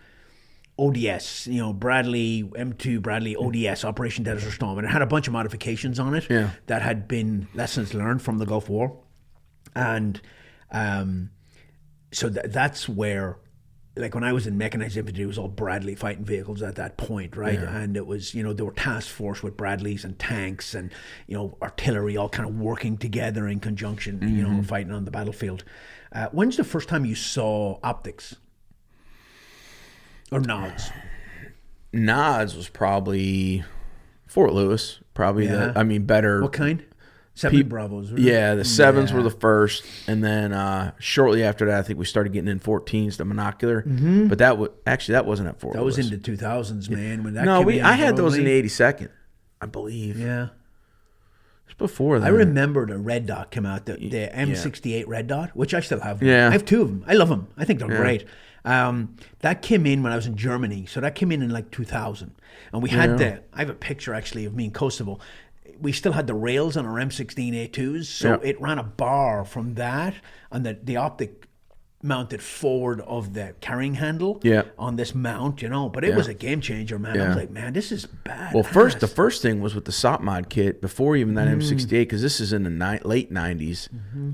A: ODS. Bradley M2, Bradley ODS, Operation Desert Storm, and it had a bunch of modifications on it
B: Yeah.
A: that had been lessons learned from the Gulf War, and so that's where. Like when I was in mechanized infantry, it was all Bradley fighting vehicles at that point, right?
B: Yeah.
A: And it was, they were task force with Bradleys and tanks and, artillery all kind of working together in conjunction, fighting on the battlefield. When's the first time you saw optics? Or nods?
B: Nods was probably Fort Lewis. Probably
A: Yeah.
B: better.
A: What kind? 7 Bravos. Right?
B: Yeah, the 7s
A: Yeah.
B: were the first, and then shortly after that, I think we started getting in 14s, the monocular. But that wasn't at Fort
A: That was
B: Lewis.
A: in the 2000s, man. When that
B: No,
A: came in,
B: I had those in
A: probably.
B: the 82nd, I believe.
A: Yeah.
B: It's before that.
A: I remember the Red Dot came out, the M68 Red Dot, which I still have.
B: Yeah.
A: I have 2 of them. I love them. I think they're great. That came in when I was in Germany. So that came in like 2000. And we had I have a picture actually of me in Kosovo. We still had the rails on our M16A2s. So it ran a bar from that and the optic mounted forward of the carrying handle on this mount, But it was a game changer, man. I was like, man, this is bad.
B: Well, the first thing was with the SOPMOD kit before even that M68, because this is in the late 90s.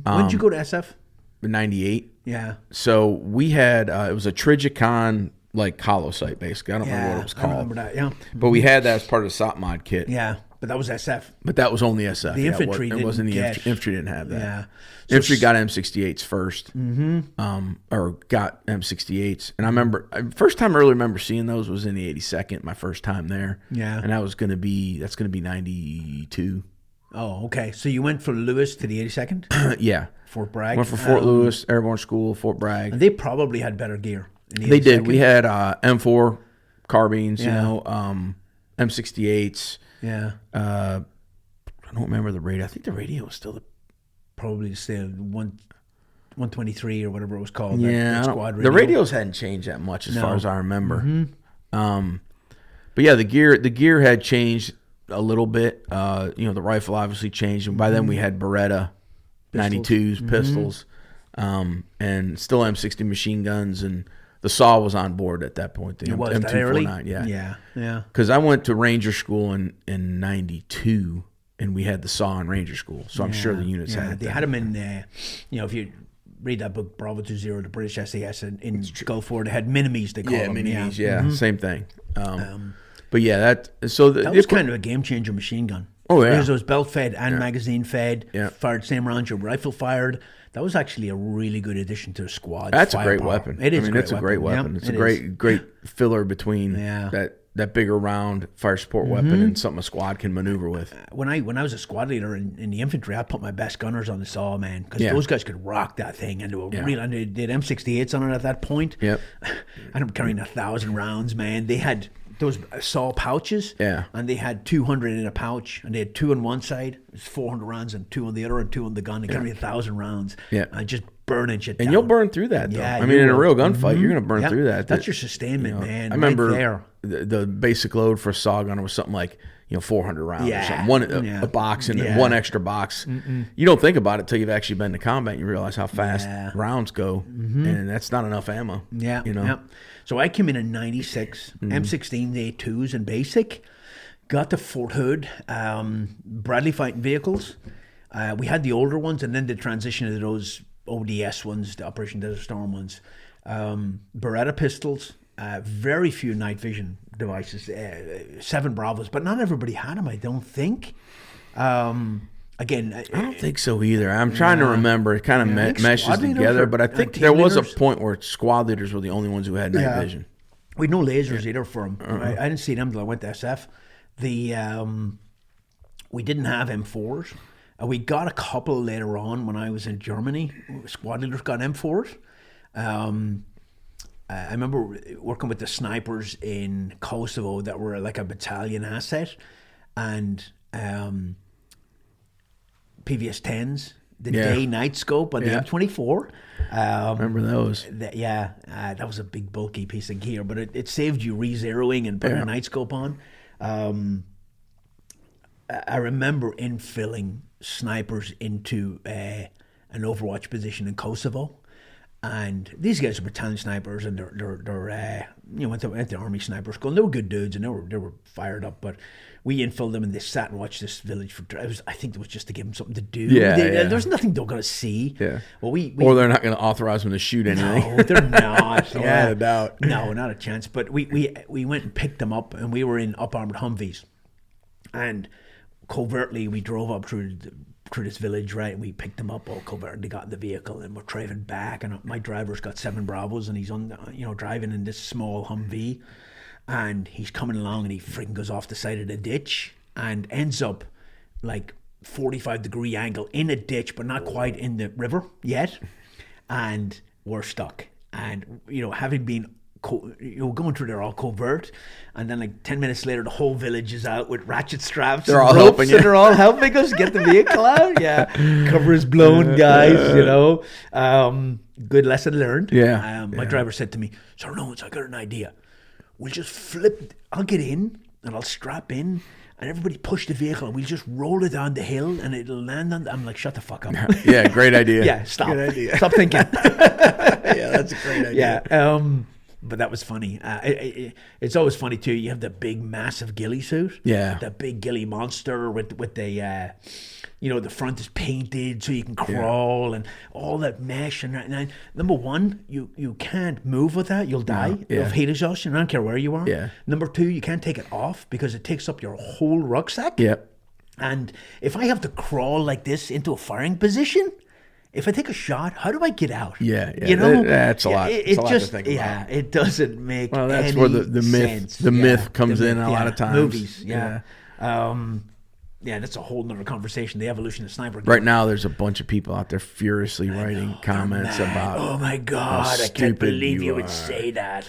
A: When did you go to SF?
B: 98.
A: Yeah.
B: So we had, it was a Trigicon, like, hollow sight, basically. I don't remember what it was
A: I
B: called.
A: remember that, yeah.
B: But we had that as part of the SOPMOD kit.
A: Yeah, but that was SF.
B: But that was only SF.
A: The infantry
B: it wasn't
A: didn't
B: the
A: get-
B: infantry didn't have that.
A: Yeah.
B: Infantry got M68s first, or got M68s. And I remember, first time I really remember seeing those was in the 82nd, my first time there.
A: Yeah.
B: And that's going to be 92.
A: Oh, okay. So you went from Lewis to the 82nd,
B: Yeah.
A: Fort Bragg.
B: Went for Fort Lewis, Airborne School, Fort Bragg.
A: And they probably had better gear. In the
B: They did.
A: 82nd.
B: We had M4 carbines,
A: Yeah.
B: M68s.
A: Yeah,
B: I don't remember the radio. I think the radio was still the.
A: probably still 123 or whatever it was called.
B: Yeah,
A: that
B: I don't-
A: squad
B: the
A: radio.
B: radios hadn't changed that much as
A: No.
B: far as I remember. But yeah, the gear had changed a little bit. The rifle obviously changed, and by then we had Beretta 92s, pistols, and still M60 machine guns, and the SAW was on board at that point. The
A: It was that early?
B: M249,
A: Yeah.
B: Because I went to Ranger School in 92, and we had the SAW in Ranger School, so I'm sure the units had it.
A: They
B: then.
A: had them in, if you read that book, Bravo 20, the British SAS in Gulf War, they had minimes, they call
B: Yeah,
A: them.
B: minis, yeah, same thing. But yeah, that
A: was kind of a game changer machine gun.
B: Oh, yeah.
A: Because it was belt fed and magazine fed,
B: Yeah.
A: fired same rounds your rifle fired. That was actually a really good addition to the squad.
B: That's a great
A: firepower.
B: weapon.
A: It is.
B: It's a great weapon.
A: Yeah,
B: It's a
A: it
B: great
A: is.
B: great filler between
A: Yeah.
B: that bigger round fire support weapon and something a squad can maneuver with.
A: When I was a squad leader in the infantry, I put my best gunners on the SAW, man, because
B: Yeah.
A: those guys could rock that thing, and they were
B: Yeah.
A: real. And they did M68s on it at that point.
B: Yep.
A: And I'm carrying 1,000 rounds, man. They had those SAW pouches,
B: Yeah.
A: and they had 200 in a pouch, and they had 2 on one side, it was 400 rounds, and 2 on the other, and 2 on the gun. They carry 1,000 rounds,
B: Yeah.
A: and just burning shit
B: And
A: down.
B: you'll burn through that, though.
A: Yeah,
B: I mean,
A: you
B: in a
A: will.
B: real gunfight, you're going to burn
A: Yeah.
B: through that.
A: That's your sustainment, man.
B: I remember
A: right there.
B: the basic load for a SAW gunner was something like 400 rounds
A: Yeah.
B: or something. One
A: Yeah.
B: a box and
A: Yeah.
B: one extra box. You don't think about it till you've actually been to combat and you realize how fast
A: Yeah.
B: rounds go, and that's not enough ammo.
A: Yeah,
B: you know.
A: yeah. So I came in 96, M16s, A2s in basic, got to Fort Hood, Bradley fighting vehicles. We had the older ones, and then the transition to those ODS ones, the Operation Desert Storm ones. Beretta pistols, very few night vision devices, 7 Bravos, but not everybody had them, I don't think. Again,
B: I don't think so either. I'm trying to remember. It kind of
A: I think
B: meshes
A: squad leaders
B: together,
A: or-
B: but I think
A: team
B: there was a
A: leaders?
B: point where squad leaders were the only ones who had night vision.
A: we had no lasers either for them. I didn't see them until I went to SF. We didn't have M4s. We got a couple later on when I was in Germany. Squad leaders got M4s. I remember working with the snipers in Kosovo that were like a battalion asset, and PVS 10s, the
B: Yeah.
A: day-night scope on the
B: Yeah.
A: M24.
B: Remember those?
A: That was a big bulky piece of gear, but it saved you re-zeroing and putting
B: Yeah.
A: a night scope on. I remember infilling snipers into an Overwatch position in Kosovo. And these guys are battalion snipers, and they're went to army sniper school. And they were good dudes, and they were fired up. But we infilled them, and they sat and watched this village for. I think it was just to give them something to do.
B: Yeah,
A: There's nothing they're going to see.
B: Yeah.
A: Well,
B: or they're not going to authorize them to shoot anything.
A: No, they're not.
B: Without a doubt.
A: No, not a chance. But we went and picked them up, and we were in up armored Humvees, and covertly we drove up through this village, right? And we picked them up all covertly, got in the vehicle, and we're driving back. And my driver's got 7 Bravos, and he's on, driving in this small Humvee, and he's coming along, and he freaking goes off the side of the ditch and ends up like 45-degree angle in a ditch, but not quite in the river yet. And we're stuck. And having been going through there all covert, and then like 10 minutes later the whole village is out with ratchet straps.
B: They're
A: and
B: all
A: ropes,
B: helping you.
A: and they're all helping us get the vehicle out. Yeah, cover is blown, guys. Good lesson learned.
B: Yeah.
A: My driver said to me, "Sir Lawrence, I got an idea. We'll just flip. I'll get in and I'll strap in, and everybody push the vehicle, and we'll just roll it down the hill, and it'll land on." I'm like, "Shut the fuck up."
B: Yeah, great idea.
A: Yeah, stop.
B: Good idea.
A: Stop thinking.
B: Yeah, that's a great idea.
A: Yeah. But that was funny. It's always funny too. You have the big, massive ghillie suit.
B: Yeah.
A: The big ghillie monster with the, the front is painted so you can crawl, and all that mesh. And number one, you can't move with that. You'll die of heat exhaustion. I don't care where you are.
B: Yeah.
A: Number two, you can't take it off because it takes up your whole rucksack.
B: Yep.
A: And if I have to crawl like this into a firing position, if I take a shot, how do I get out?
B: Yeah. That's a lot.
A: It's
B: a lot
A: just
B: to think about.
A: Yeah, it doesn't make.
B: Well, that's
A: any
B: where the
A: sense.
B: myth comes in a lot of times.
A: Movies, yeah. That's a whole nother conversation. The evolution of sniper.
B: Right now, there's a bunch of people out there furiously writing comments about.
A: Oh my God! I can't believe you would say that.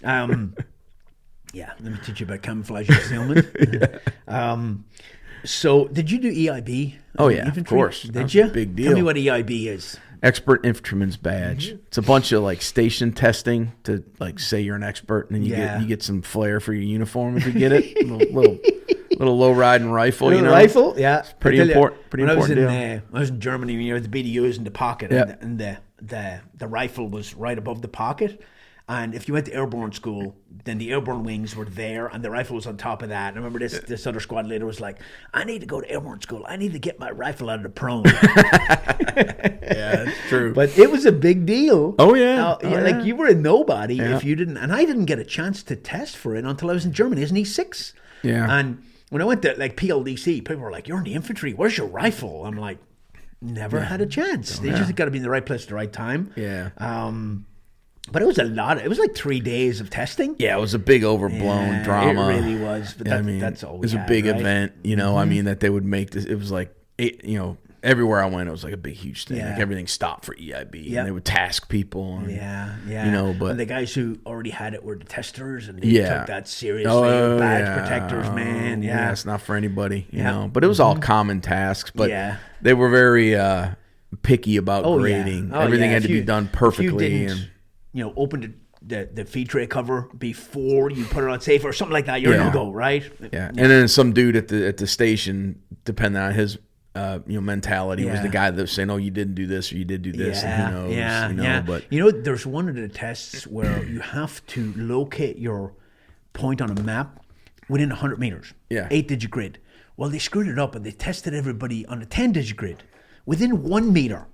A: Yeah, let me teach you about camouflage concealment. So, did you do EIB?
B: Oh yeah,
A: infantry?
B: of course.
A: Did you?
B: Big deal.
A: Tell me what EIB is.
B: Expert Infantryman's Badge. It's a bunch of like station testing to like say you're an expert, and then you get some flair for your uniform if you get it. little low riding rifle.
A: Rifle, yeah.
B: It's pretty important. Pretty important deal.
A: I was in Germany. You had the BDUs in the pocket, and the rifle was right above the pocket. And if you went to airborne school, then the airborne wings were there, and the rifle was on top of that. And I remember this other squad leader was like, "I need to go to airborne school. I need to get my rifle out of the prone."
B: Yeah, that's true.
A: But it was a big deal.
B: Oh yeah,
A: like you were a nobody if you didn't. And I didn't get a chance to test for it until I was in Germany as an E6.
B: Yeah.
A: And when I went to like PLDC, people were like, "You're in the infantry. Where's your rifle?" I'm like, "Never had a chance. They just got to be in the right place at the right time."
B: Yeah.
A: But it was it was like 3 days of testing.
B: Yeah, it was a big overblown drama.
A: It really was. But that's all we
B: it was
A: had,
B: a big
A: right?
B: event, I mean, that they would make this. It was like, everywhere I went, it was like a big, huge thing.
A: Yeah.
B: Like everything stopped for EIB, and they would task people. And, but
A: and the guys who already had it were the testers, and they took that seriously. Badge protectors, man. Yeah,
B: it's not for anybody, you know. But it was all common tasks. But they were very picky about grading. Everything had to be done perfectly.
A: Open the feed tray cover before you put it on safe or something like that. You're no go, right?
B: Yeah. And then some dude at the station, depending on his mentality, was the guy that was saying, "Oh, you didn't do this or you did do this." And who knows,
A: But there's one of the tests where you have to locate your point on a map within 100 meters.
B: Yeah.
A: 8-digit grid. Well, they screwed it up and they tested everybody on a 10-digit grid within 1 meter.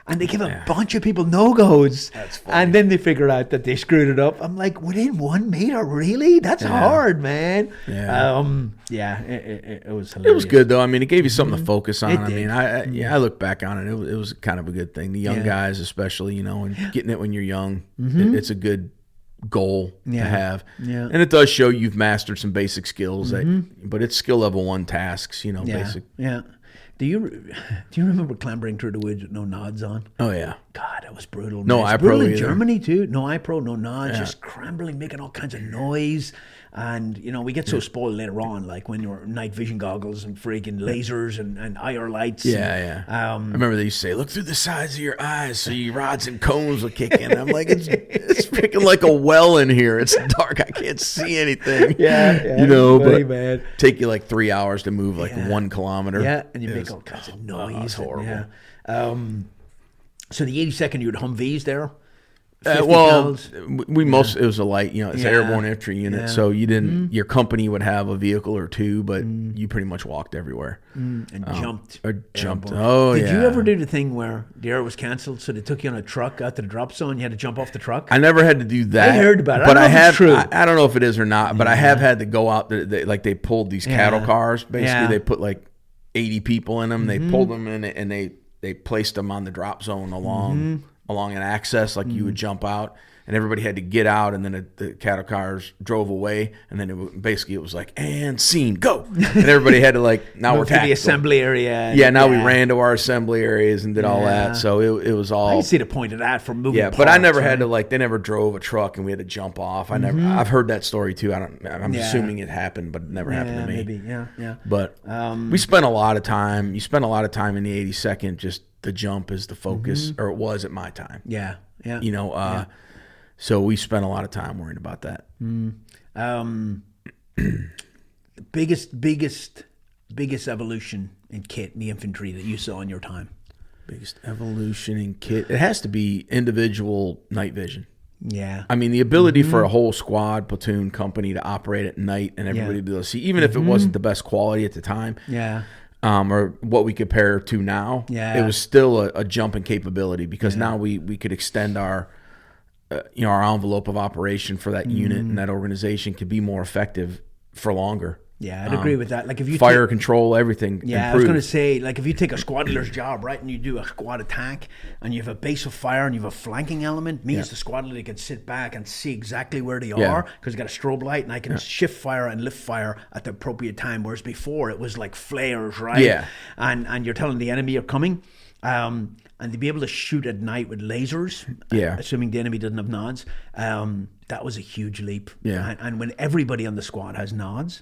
A: And they give a bunch of people no-goes.
B: That's funny.
A: And then they figure out that they screwed it up. I'm like, within 1 meter? Really? That's hard, man.
B: Yeah.
A: It was hilarious.
B: It was good, though. I mean, it gave you something to focus on.
A: It
B: I
A: did.
B: mean, I look back on it. It was kind of a good thing. The young guys, especially, and getting it when you're young, it's a good goal to have.
A: Yeah.
B: And it does show you've mastered some basic skills, but it's skill level 1 tasks, basic.
A: Yeah. Do you remember clambering through the woods with no nods on?
B: Oh yeah.
A: God, that was brutal.
B: No
A: man. It's
B: iPro
A: brutal in
B: either.
A: Germany too. No iPro, no nods, just scrambling, making all kinds of noise. And we get so spoiled later on, like when you're night vision goggles and freaking lasers and IR lights.
B: Yeah. I remember they used to say, "Look through the sides of your eyes, so your rods and cones will kick in." I'm like, it's freaking like a well in here. It's dark. I can't see anything.
A: Yeah,
B: but
A: man.
B: take you like 3 hours to move like 1 kilometer.
A: Yeah, and you make all kinds of noise.
B: It's horrible.
A: Yeah. So the 82nd, you had Humvees there.
B: It was a light, it's an airborne infantry unit, so you didn't. Your company would have a vehicle or two, but you pretty much walked everywhere
A: and jumped.
B: Jumped.
A: Airborne.
B: Oh,
A: Did you ever do the thing where the air was canceled, so they took you on a truck out to the drop zone? You had to jump off the truck.
B: I never had to do that.
A: I heard about it.
B: But
A: I don't know if it's true.
B: I don't know if it is or not, but I have had to go out. They pulled these cattle cars. Basically,
A: Yeah.
B: they put like 80 people in them. They pulled them in, and they placed them on the drop zone along an access, like you would jump out. And everybody had to get out, and then the cattle cars drove away, and then it was like, and scene, go, and everybody had to now we're
A: to the
B: tactical.
A: assembly area.
B: Yeah, now we ran to our assembly areas and did all that. So it was all.
A: I can see the point of that for moving.
B: Yeah, but I never had to they never drove a truck and we had to jump off. I've heard that story too. I'm assuming it happened, but it never happened to me.
A: Maybe, yeah.
B: But we spent a lot of time. You spent a lot of time in the 82nd. Just the jump is the focus, or it was at my time.
A: Yeah.
B: So we spent a lot of time worrying about that.
A: Biggest evolution in kit in the infantry that you saw in your time?
B: Biggest evolution in kit. It has to be individual night vision.
A: Yeah.
B: I mean, the ability for a whole squad, platoon, company to operate at night and everybody to be able to see, even if it wasn't the best quality at the time.
A: Yeah.
B: Or what we compare to now.
A: Yeah.
B: It was still a jump in capability because now we could extend our our envelope of operation for that unit and that organization could be more effective for longer.
A: Yeah, I'd agree with that. Like if you
B: fire control, everything.
A: Yeah,
B: improved.
A: I was going to say, like if you take a squad leader's job, right, and you do a squad attack, and you have a base of fire and you have a flanking element, means the squad leader can sit back and see exactly where they are because you got a strobe light, and I can shift fire and lift fire at the appropriate time. Whereas before it was like flares, right?
B: Yeah,
A: and you're telling the enemy you're coming. And to be able to shoot at night with lasers, assuming the enemy doesn't have nods, that was a huge leap.
B: Yeah.
A: And when everybody on the squad has nods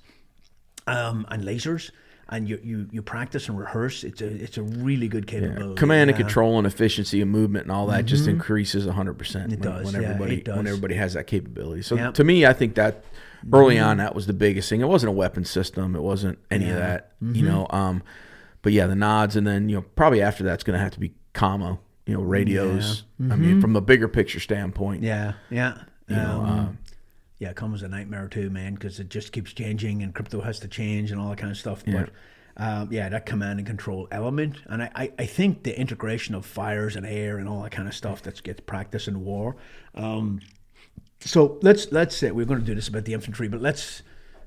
A: and lasers, and you practice and rehearse, it's a really good capability.
B: Command and control and efficiency of movement and all that just increases 100%.
A: It does.
B: When everybody has that capability. So to me, I think that early on that was the biggest thing. It wasn't a weapon system. It wasn't any of that. But yeah, the nods, and then probably after that's going to have to be commo, radios. I mean, from a bigger picture standpoint.
A: Commo's a nightmare too, man, because it just keeps changing, and crypto has to change and all that kind of stuff. But that command and control element, and I think the integration of fires and air and all that kind of stuff that gets practiced in war. So let's say we're going to do this about the infantry, but let's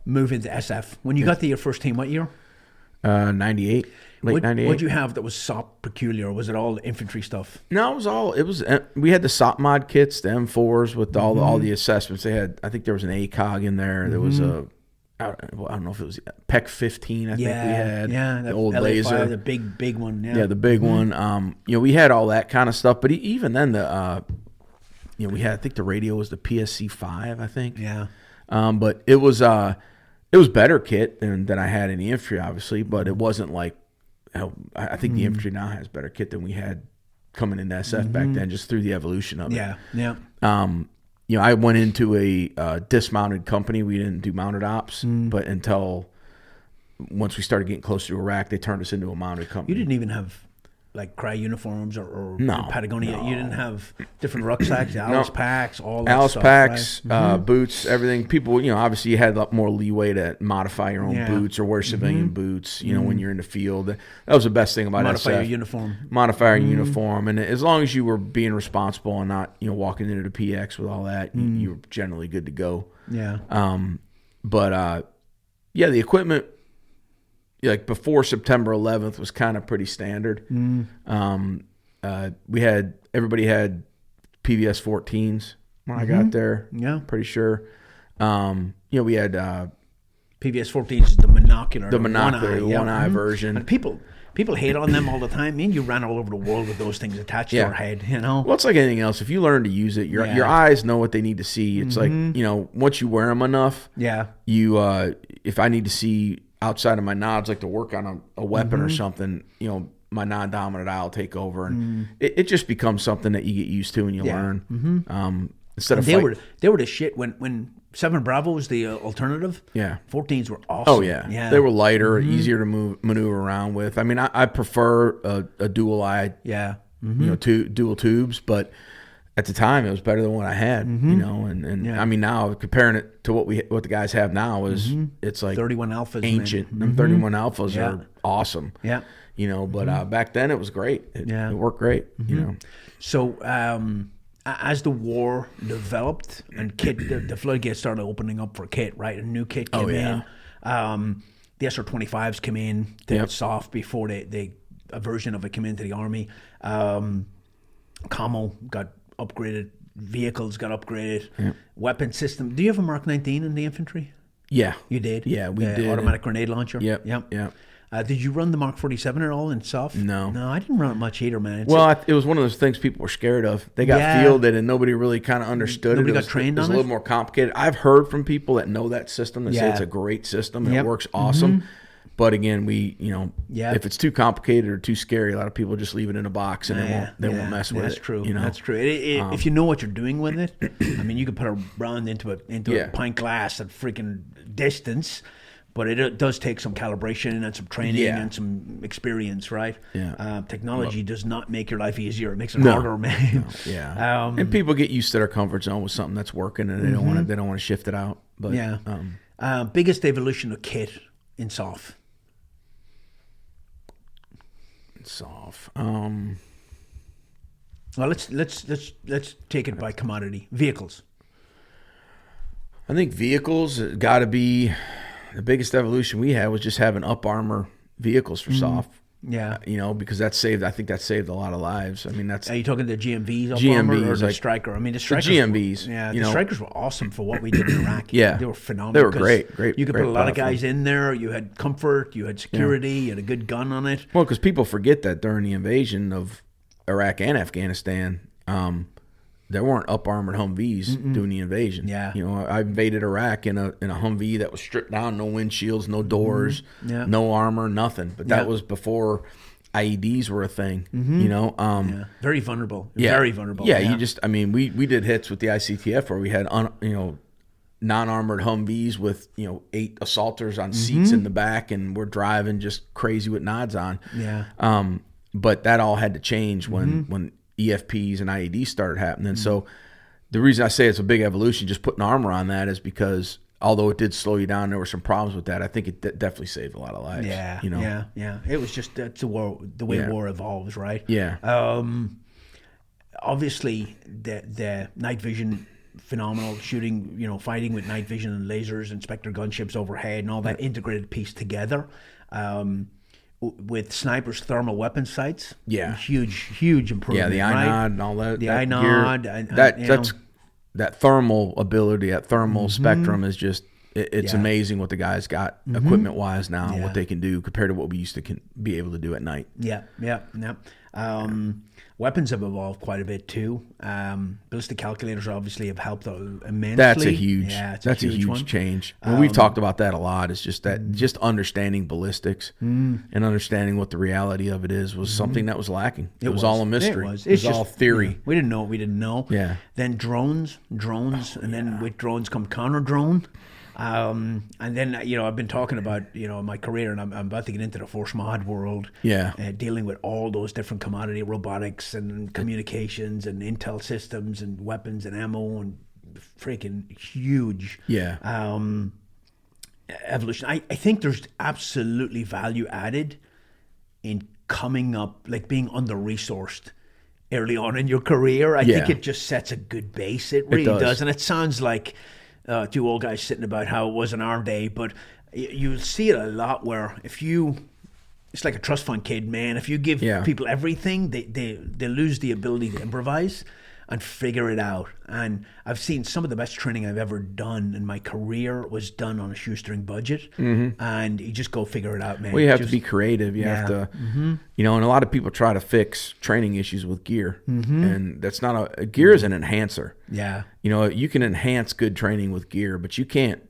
A: move into SF. When you got to your first team, what year?
B: 98. Late 98.
A: What'd you have that was SOP peculiar, or was it all infantry stuff?
B: No, we had the SOP mod kits, the M4s with all the assessments. They had, I think there was an ACOG in there. There was I don't know if it was PEC 15, I think we had.
A: Yeah,
B: the old
A: LA5,
B: laser.
A: the big one.
B: Yeah, the big one. We had all that kind of stuff, but even then we had, I think the radio was the PSC 5, I think.
A: Yeah.
B: But it was better kit than I had in the infantry, obviously, but it wasn't like, I think the infantry now has better kit than we had coming into SF back then, just through the evolution of it.
A: Yeah.
B: I went into a dismounted company. We didn't do mounted ops, but until once we started getting closer to Iraq, they turned us into a mounted company.
A: You didn't even have like Cry uniforms or
B: no,
A: Patagonia.
B: No.
A: You didn't have different rucksacks, Alice packs, all that
B: Alice
A: stuff.
B: packs,
A: right?
B: boots, everything. People, obviously you had a lot more leeway to modify your own boots or wear civilian boots, when you're in the field. That was the best thing about
A: Modify
B: SF.
A: your uniform.
B: Modify your uniform. And as long as you were being responsible and not, walking into the PX with all that, you were generally good to go.
A: Yeah.
B: The equipment, like before September 11th, was kind of pretty standard. Everybody had PVS 14s when I got there.
A: Yeah,
B: pretty sure. We had
A: PVS 14s is the monocular,
B: one eye version.
A: And people, people hate on them all the time. Me and you ran all over the world with those things attached to our head, you know?
B: Well, it's like anything else. If you learn to use it, your eyes know what they need to see. It's like, you know, once you wear them enough, you if I need to see outside of my nods, like to work on a weapon or something, you know, my non-dominant eye will take over, and it just becomes something that you get used to and you learn. Instead of
A: they were the shit when 7 Bravo was the alternative. 14s were awesome.
B: Oh yeah. They were lighter, easier to maneuver around with. I mean, I prefer a dual eye. You know, dual tubes, but at the time it was better than what I had. You know, and I mean now comparing it to what the guys have now is it's like
A: 31 Alphas,
B: ancient. Them 31 Alphas are awesome. You know, but back then it was great. It worked great. You know,
A: so. As the war developed and kit, the floodgates started opening up for kit, right? A new kit came in. The SR-25s came in. They were soft before a version of it came into the Army. Commo got upgraded. Vehicles got upgraded. Weapon system. Do you have a Mark 19 in the infantry?
B: Yeah.
A: You did?
B: Yeah, we did.
A: Automatic grenade launcher?
B: Yep.
A: Did you run the Mark 47 at all in soft?
B: No.
A: No, I didn't run it much either, man.
B: It was one of those things people were scared of. They got fielded and nobody really kind of understood
A: nobody
B: it.
A: Got trained on it?
B: It was a little more complicated. I've heard from people that know that system that say it's a great system and it works awesome. But again, if it's too complicated or too scary, a lot of people just leave it in a box and they won't mess with it.
A: That's true.
B: You know?
A: That's true. If you know what you're doing with it, I mean, you could put a round into a pint glass at freaking distance. But it does take some calibration and some training and some experience, right? Technology does not make your life easier; it makes it harder, man.
B: And people get used to their comfort zone with something that's working, and they don't want to shift it out. But
A: biggest evolution of kit in SOF.
B: Well,
A: let's take it by commodity. Vehicles.
B: I think vehicles got to be. The biggest evolution we had was just having up armor vehicles for soft. You know, because I think that saved a lot of lives. I mean, that's.
A: Are you talking the GMVs up armor or the Striker? I mean, the Strikers.
B: The GMVs.
A: The Strikers were awesome for what we did in Iraq.
B: They
A: were phenomenal.
B: They were great.
A: You could put a lot of guys in there. You had comfort. You had security. You had a good gun on it.
B: Well, because people forget that during the invasion of Iraq and Afghanistan, there weren't up armored Humvees doing the invasion. You know, I invaded Iraq in a Humvee that was stripped down, no windshields, no doors, no armor, nothing. But that was before IEDs were a thing. You know,
A: very vulnerable. Very vulnerable.
B: You just, I mean, we did hits with the ICTF where we had non-armored Humvees with 8 assaulters on seats in the back, and we're driving just crazy with nods on. But that all had to change when EFPs and IEDs started happening. So the reason I say it's a big evolution, just putting armor on that, is because although it did slow you down, there were some problems with that. I think it definitely saved a lot of lives.
A: It was just that's the way war evolves, right? Obviously, the night vision, phenomenal shooting, fighting with night vision and lasers, Inspector gunships overhead, and all that integrated piece together. With snipers' thermal weapon sights, huge improvement.
B: The INOD and all that.
A: The INOD,
B: that's that thermal ability, that thermal spectrum is just it's amazing what the guys got equipment wise now, what they can do compared to what we used to be able to do at night.
A: Weapons have evolved quite a bit too. Ballistic calculators obviously have helped immensely.
B: That's a huge
A: one.
B: change. We've talked about that a lot. It's just that just understanding ballistics and understanding what the reality of it is was something that was lacking. It was all a mystery. It was all theory.
A: We didn't know what we didn't know. Then drones, and then with drones come counter drone. And then, I've been talking about, my career, and I'm about to get into the Force Mod world. Dealing with all those different commodity robotics and communications and intel systems and weapons and ammo and freaking huge evolution. I think there's absolutely value added in coming up, like being under-resourced early on in your career. I think it just sets a good base. It really does. And it sounds like... 2 old guys sitting about how it was in our day, but you see it a lot where it's like a trust fund kid, man. If you give people everything, they lose the ability to improvise. and figure it out. And I've seen some of the best training I've ever done in my career was done on a shoestring budget. And you just go figure it out, man.
B: Well, you have
A: Just-
B: to be creative. You have to,
A: Mm-hmm.
B: you know, and a lot of people try to fix training issues with gear, and that's not a gear is an enhancer.
A: Yeah.
B: You know, you can enhance good training with gear, but you can't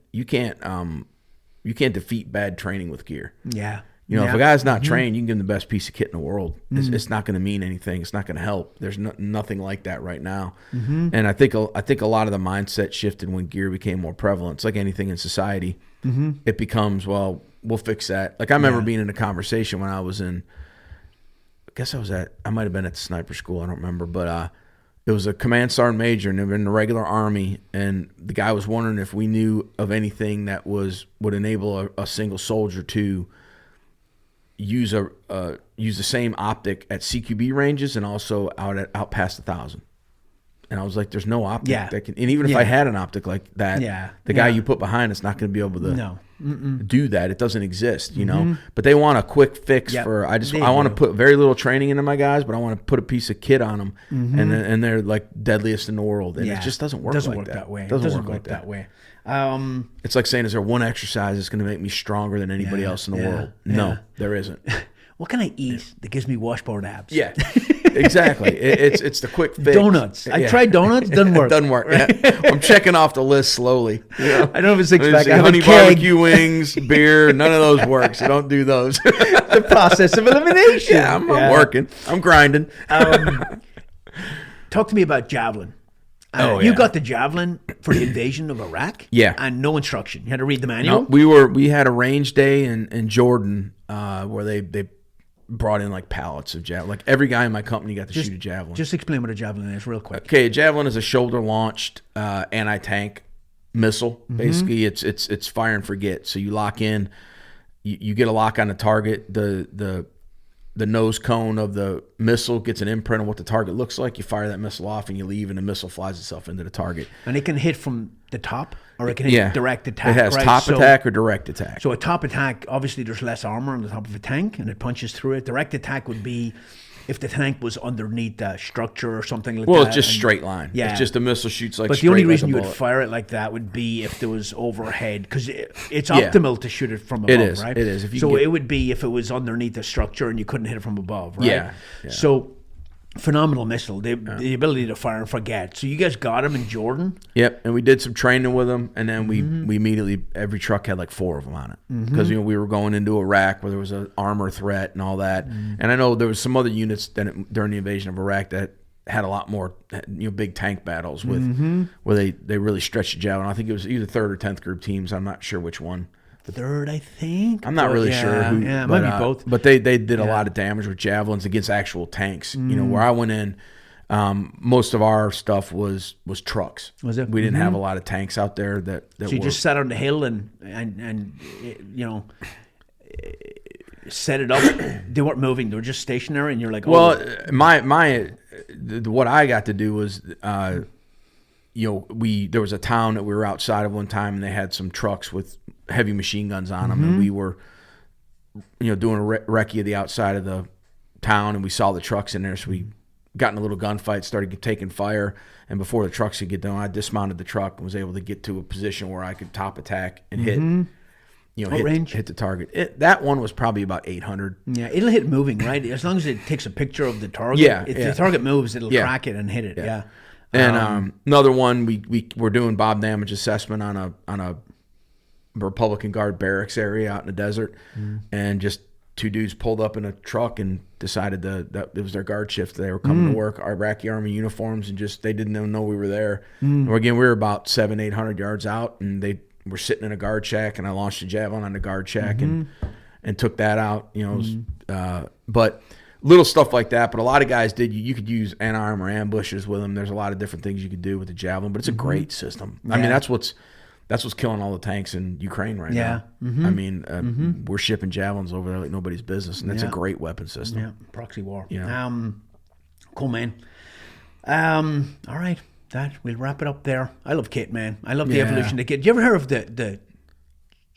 B: defeat bad training with gear.
A: Yeah.
B: You know,
A: yeah.
B: if a guy's not trained, you can give him the best piece of kit in the world. It's not going to mean anything. It's not going to help. There's nothing like that right now. And I think a lot of the mindset shifted when gear became more prevalent. It's like anything in society. It becomes, well, we'll fix that. Like I remember being in a conversation when I was in, I might have been at the sniper school. I don't remember, but it was a command sergeant major, and they were in the regular Army, and the guy was wondering if we knew of anything that would enable a single soldier to use the same optic at CQB ranges and also out past 1,000. And I was like, "There's no optic that can." And even if I had an optic like that, the guy you put behind it's not going to be able to do that. It doesn't exist, you know. But they want a quick fix for. I want to put very little training into my guys, but I want to put a piece of kit on them, and they're like deadliest in the world, and it just doesn't work.
A: Doesn't
B: like
A: work
B: that.
A: that way.
B: It doesn't work
A: work
B: like
A: that way.
B: It's like saying, "Is there one exercise that's going to make me stronger than anybody else in the world?" No, there isn't.
A: What can I eat that gives me washboard abs?
B: Yeah, exactly. It's the quick fix.
A: Donuts. I tried donuts. Doesn't work.
B: Doesn't work. Yeah. I'm checking off the list slowly. You know?
A: I don't have a six pack. I have
B: honey
A: a keg.
B: barbecue wings, beer. None of those work. So don't do those.
A: The process of elimination.
B: Yeah, I'm working. I'm grinding.
A: Talk to me about javelin. You got the javelin for the invasion of Iraq.
B: Yeah.
A: And no instruction. You had to read the manual.
B: No, we had a range day in Jordan where they brought in like pallets of javelin. Like every guy in my company got to shoot a javelin.
A: Just explain what a javelin is real quick.
B: Okay, a javelin is a shoulder launched anti-tank missile. Basically, it's fire and forget. So you lock in, you get a lock on the target. The nose cone of the missile gets an imprint of what the target looks like. You fire that missile off and you leave, and the missile flies itself into the target.
A: And it can hit from the top, or it can hit direct attack.
B: It has
A: right?
B: top attack or direct attack.
A: So a top attack, obviously there's less armor on the top of a tank, and it punches through it. Direct attack would be if the tank was underneath a structure or something like that.
B: Well, it's just straight line.
A: Yeah.
B: It's just a missile shoots like
A: But
B: straight
A: the only
B: like
A: reason
B: a
A: you would
B: bullet.
A: fire it like that would be if there was overhead, because it's optimal to shoot it from above,
B: It is.
A: right?
B: It is. If you
A: so
B: can get-
A: it would be if it was underneath a structure and you couldn't hit it from above, right?
B: Yeah.
A: So phenomenal missile, the ability to fire and forget. So you guys got him in Jordan.
B: Yep, and we did some training with them, and then we immediately, every truck had like 4 of them on it because we were going into Iraq where there was an armor threat and all that. And I know there was some other units during the invasion of Iraq that had a lot more, big tank battles with where they really stretched the javelin. I think it was either 3rd or 10th group teams. I'm not sure which one.
A: 3rd, I think.
B: I'm not really sure who.
A: Yeah, it
B: but,
A: might be both.
B: But they did a lot of damage with javelins against actual tanks. You know, where I went in, most of our stuff was trucks.
A: Was it?
B: We didn't have a lot of tanks out there that
A: So you
B: were,
A: just sat on the hill and set it up. They weren't moving; they were just stationary, and you're like,
B: well, what I got to do was, there was a town that we were outside of one time, and they had some trucks with heavy machine guns on them, and we were, doing a recce of the outside of the town, and we saw the trucks in there, so we got in a little gunfight, started taking fire, and before the trucks could get done, I dismounted the truck and was able to get to a position where I could top attack and hit. Hit the target. That one was probably about 800.
A: Yeah, it'll hit moving, right? As long as it takes a picture of the target.
B: Yeah,
A: If
B: yeah.
A: the target moves, it'll track it and hit it. Yeah.
B: And another one, we were doing bomb damage assessment on a Republican Guard barracks area out in the desert, and just 2 dudes pulled up in a truck and decided that it was their guard shift. They were coming to work, Iraqi Army uniforms, and just they didn't even know we were there. Or again, we were about 700-800 yards out, and they were sitting in a guard shack, and I launched a javelin on the guard shack and took that out. But little stuff like that. But a lot of guys did. You could use anti-armor ambushes with them. There's a lot of different things you could do with the javelin, but it's a great system. I mean, that's what's killing all the tanks in Ukraine right now. I mean, we're shipping javelins over there like nobody's business, and that's a great weapon system.
A: Yeah, proxy war.
B: Yeah.
A: Cool, man. All right, we'll wrap it up there. I love kit, man. I love the evolution of the kit. Did you ever hear of the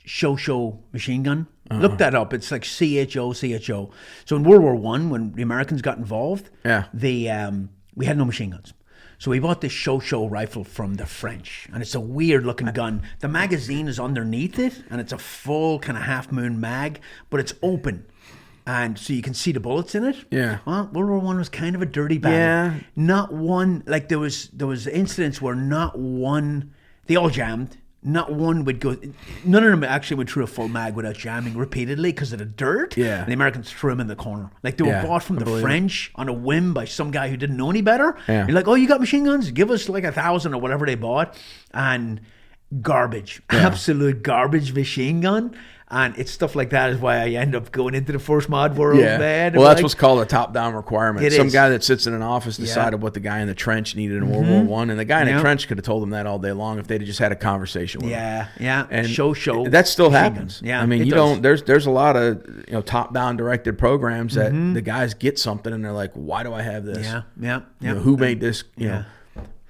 A: Shosho machine gun? Look that up. It's like CHO. So in World War I, when the Americans got involved, we had no machine guns. So we bought this Show rifle from the French, and it's a weird looking gun. The magazine is underneath it, and it's a full kind of Half Moon mag, but it's open. And so you can see the bullets in it.
B: Yeah.
A: Well, World War I was kind of a dirty battle.
B: Yeah.
A: Not one, like there was incidents where not one, they all jammed. Not one would go, none of them actually went through a full mag without jamming repeatedly because of the dirt.
B: Yeah.
A: And the Americans threw them in the corner. Like they were
B: Yeah,
A: bought from
B: I
A: the
B: believe it.
A: French on a whim by some guy who didn't know any better.
B: Yeah.
A: You're like, oh, you got machine guns? Give us like 1,000 or whatever they bought. And garbage, absolute garbage machine gun. And it's stuff like that is why I end up going into the Force Mod world, man.
B: Well, that's
A: like,
B: what's called a top-down requirement.
A: It
B: Some
A: is.
B: guy that sits in an office decided what the guy in the trench needed in World War One, and the guy in the trench could have told him that all day long if they'd have just had a conversation with him.
A: Yeah.
B: And
A: Show.
B: that still
A: machine
B: happens.
A: gun. Yeah,
B: I mean,
A: it
B: you
A: does.
B: don't. There's a lot of top-down directed programs that the guys get something and they're like, why do I have this?
A: Yeah.
B: You know, who made this?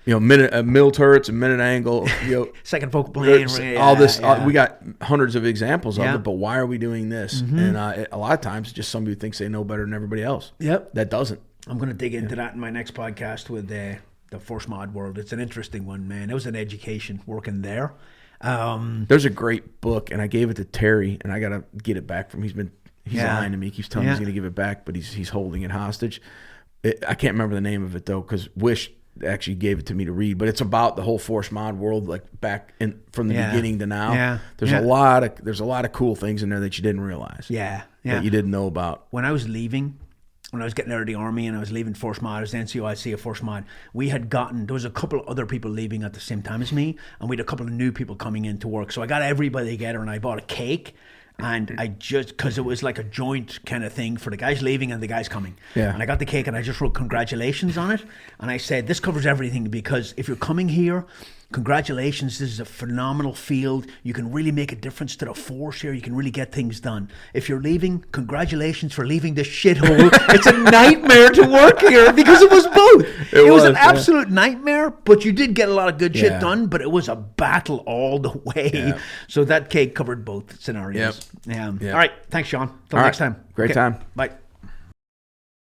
B: Middle turrets and minute angle.
A: Second focal plane.
B: All this.
A: Yeah.
B: We got hundreds of examples of
A: Yeah.
B: it, but why are we doing this? And a lot of times, it's just somebody who thinks they know better than everybody else.
A: Yep.
B: That doesn't.
A: I'm going to dig into that in my next podcast with the Force Mod world. It's an interesting one, man. It was an education working there.
B: There's a great book, and I gave it to Terry, and I got to get it back from him. He's lying to me. He keeps telling me he's going to give it back, but he's holding it hostage. I can't remember the name of it though, because Wish actually gave it to me to read, but it's about the whole Force Mod world, like back in from the beginning to now.
A: Yeah.
B: There's a lot of cool things in there that you didn't realize.
A: Yeah.
B: That you didn't know about.
A: When I was getting out of the army and I was leaving Force Mod, I was NCOIC of Force Mod, there was a couple of other people leaving at the same time as me, and we had a couple of new people coming in to work. So I got everybody together and I bought a cake. And I just, because it was like a joint kind of thing for the guys leaving and the guys coming.
B: Yeah.
A: And I got the cake and I just wrote congratulations on it. And I said, this covers everything, because if you're coming here, congratulations, this is a phenomenal field. You can really make a difference to the force here. You can really get things done. If you're leaving, congratulations for leaving this shithole. It's a nightmare to work here, because it was both. It was an absolute nightmare, but you did get a lot of good shit done, but it was a battle all the way.
B: Yeah.
A: So that cake covered both scenarios.
B: Yep.
A: All right. Thanks, Sean. Till next time.
B: Great time.
A: Bye.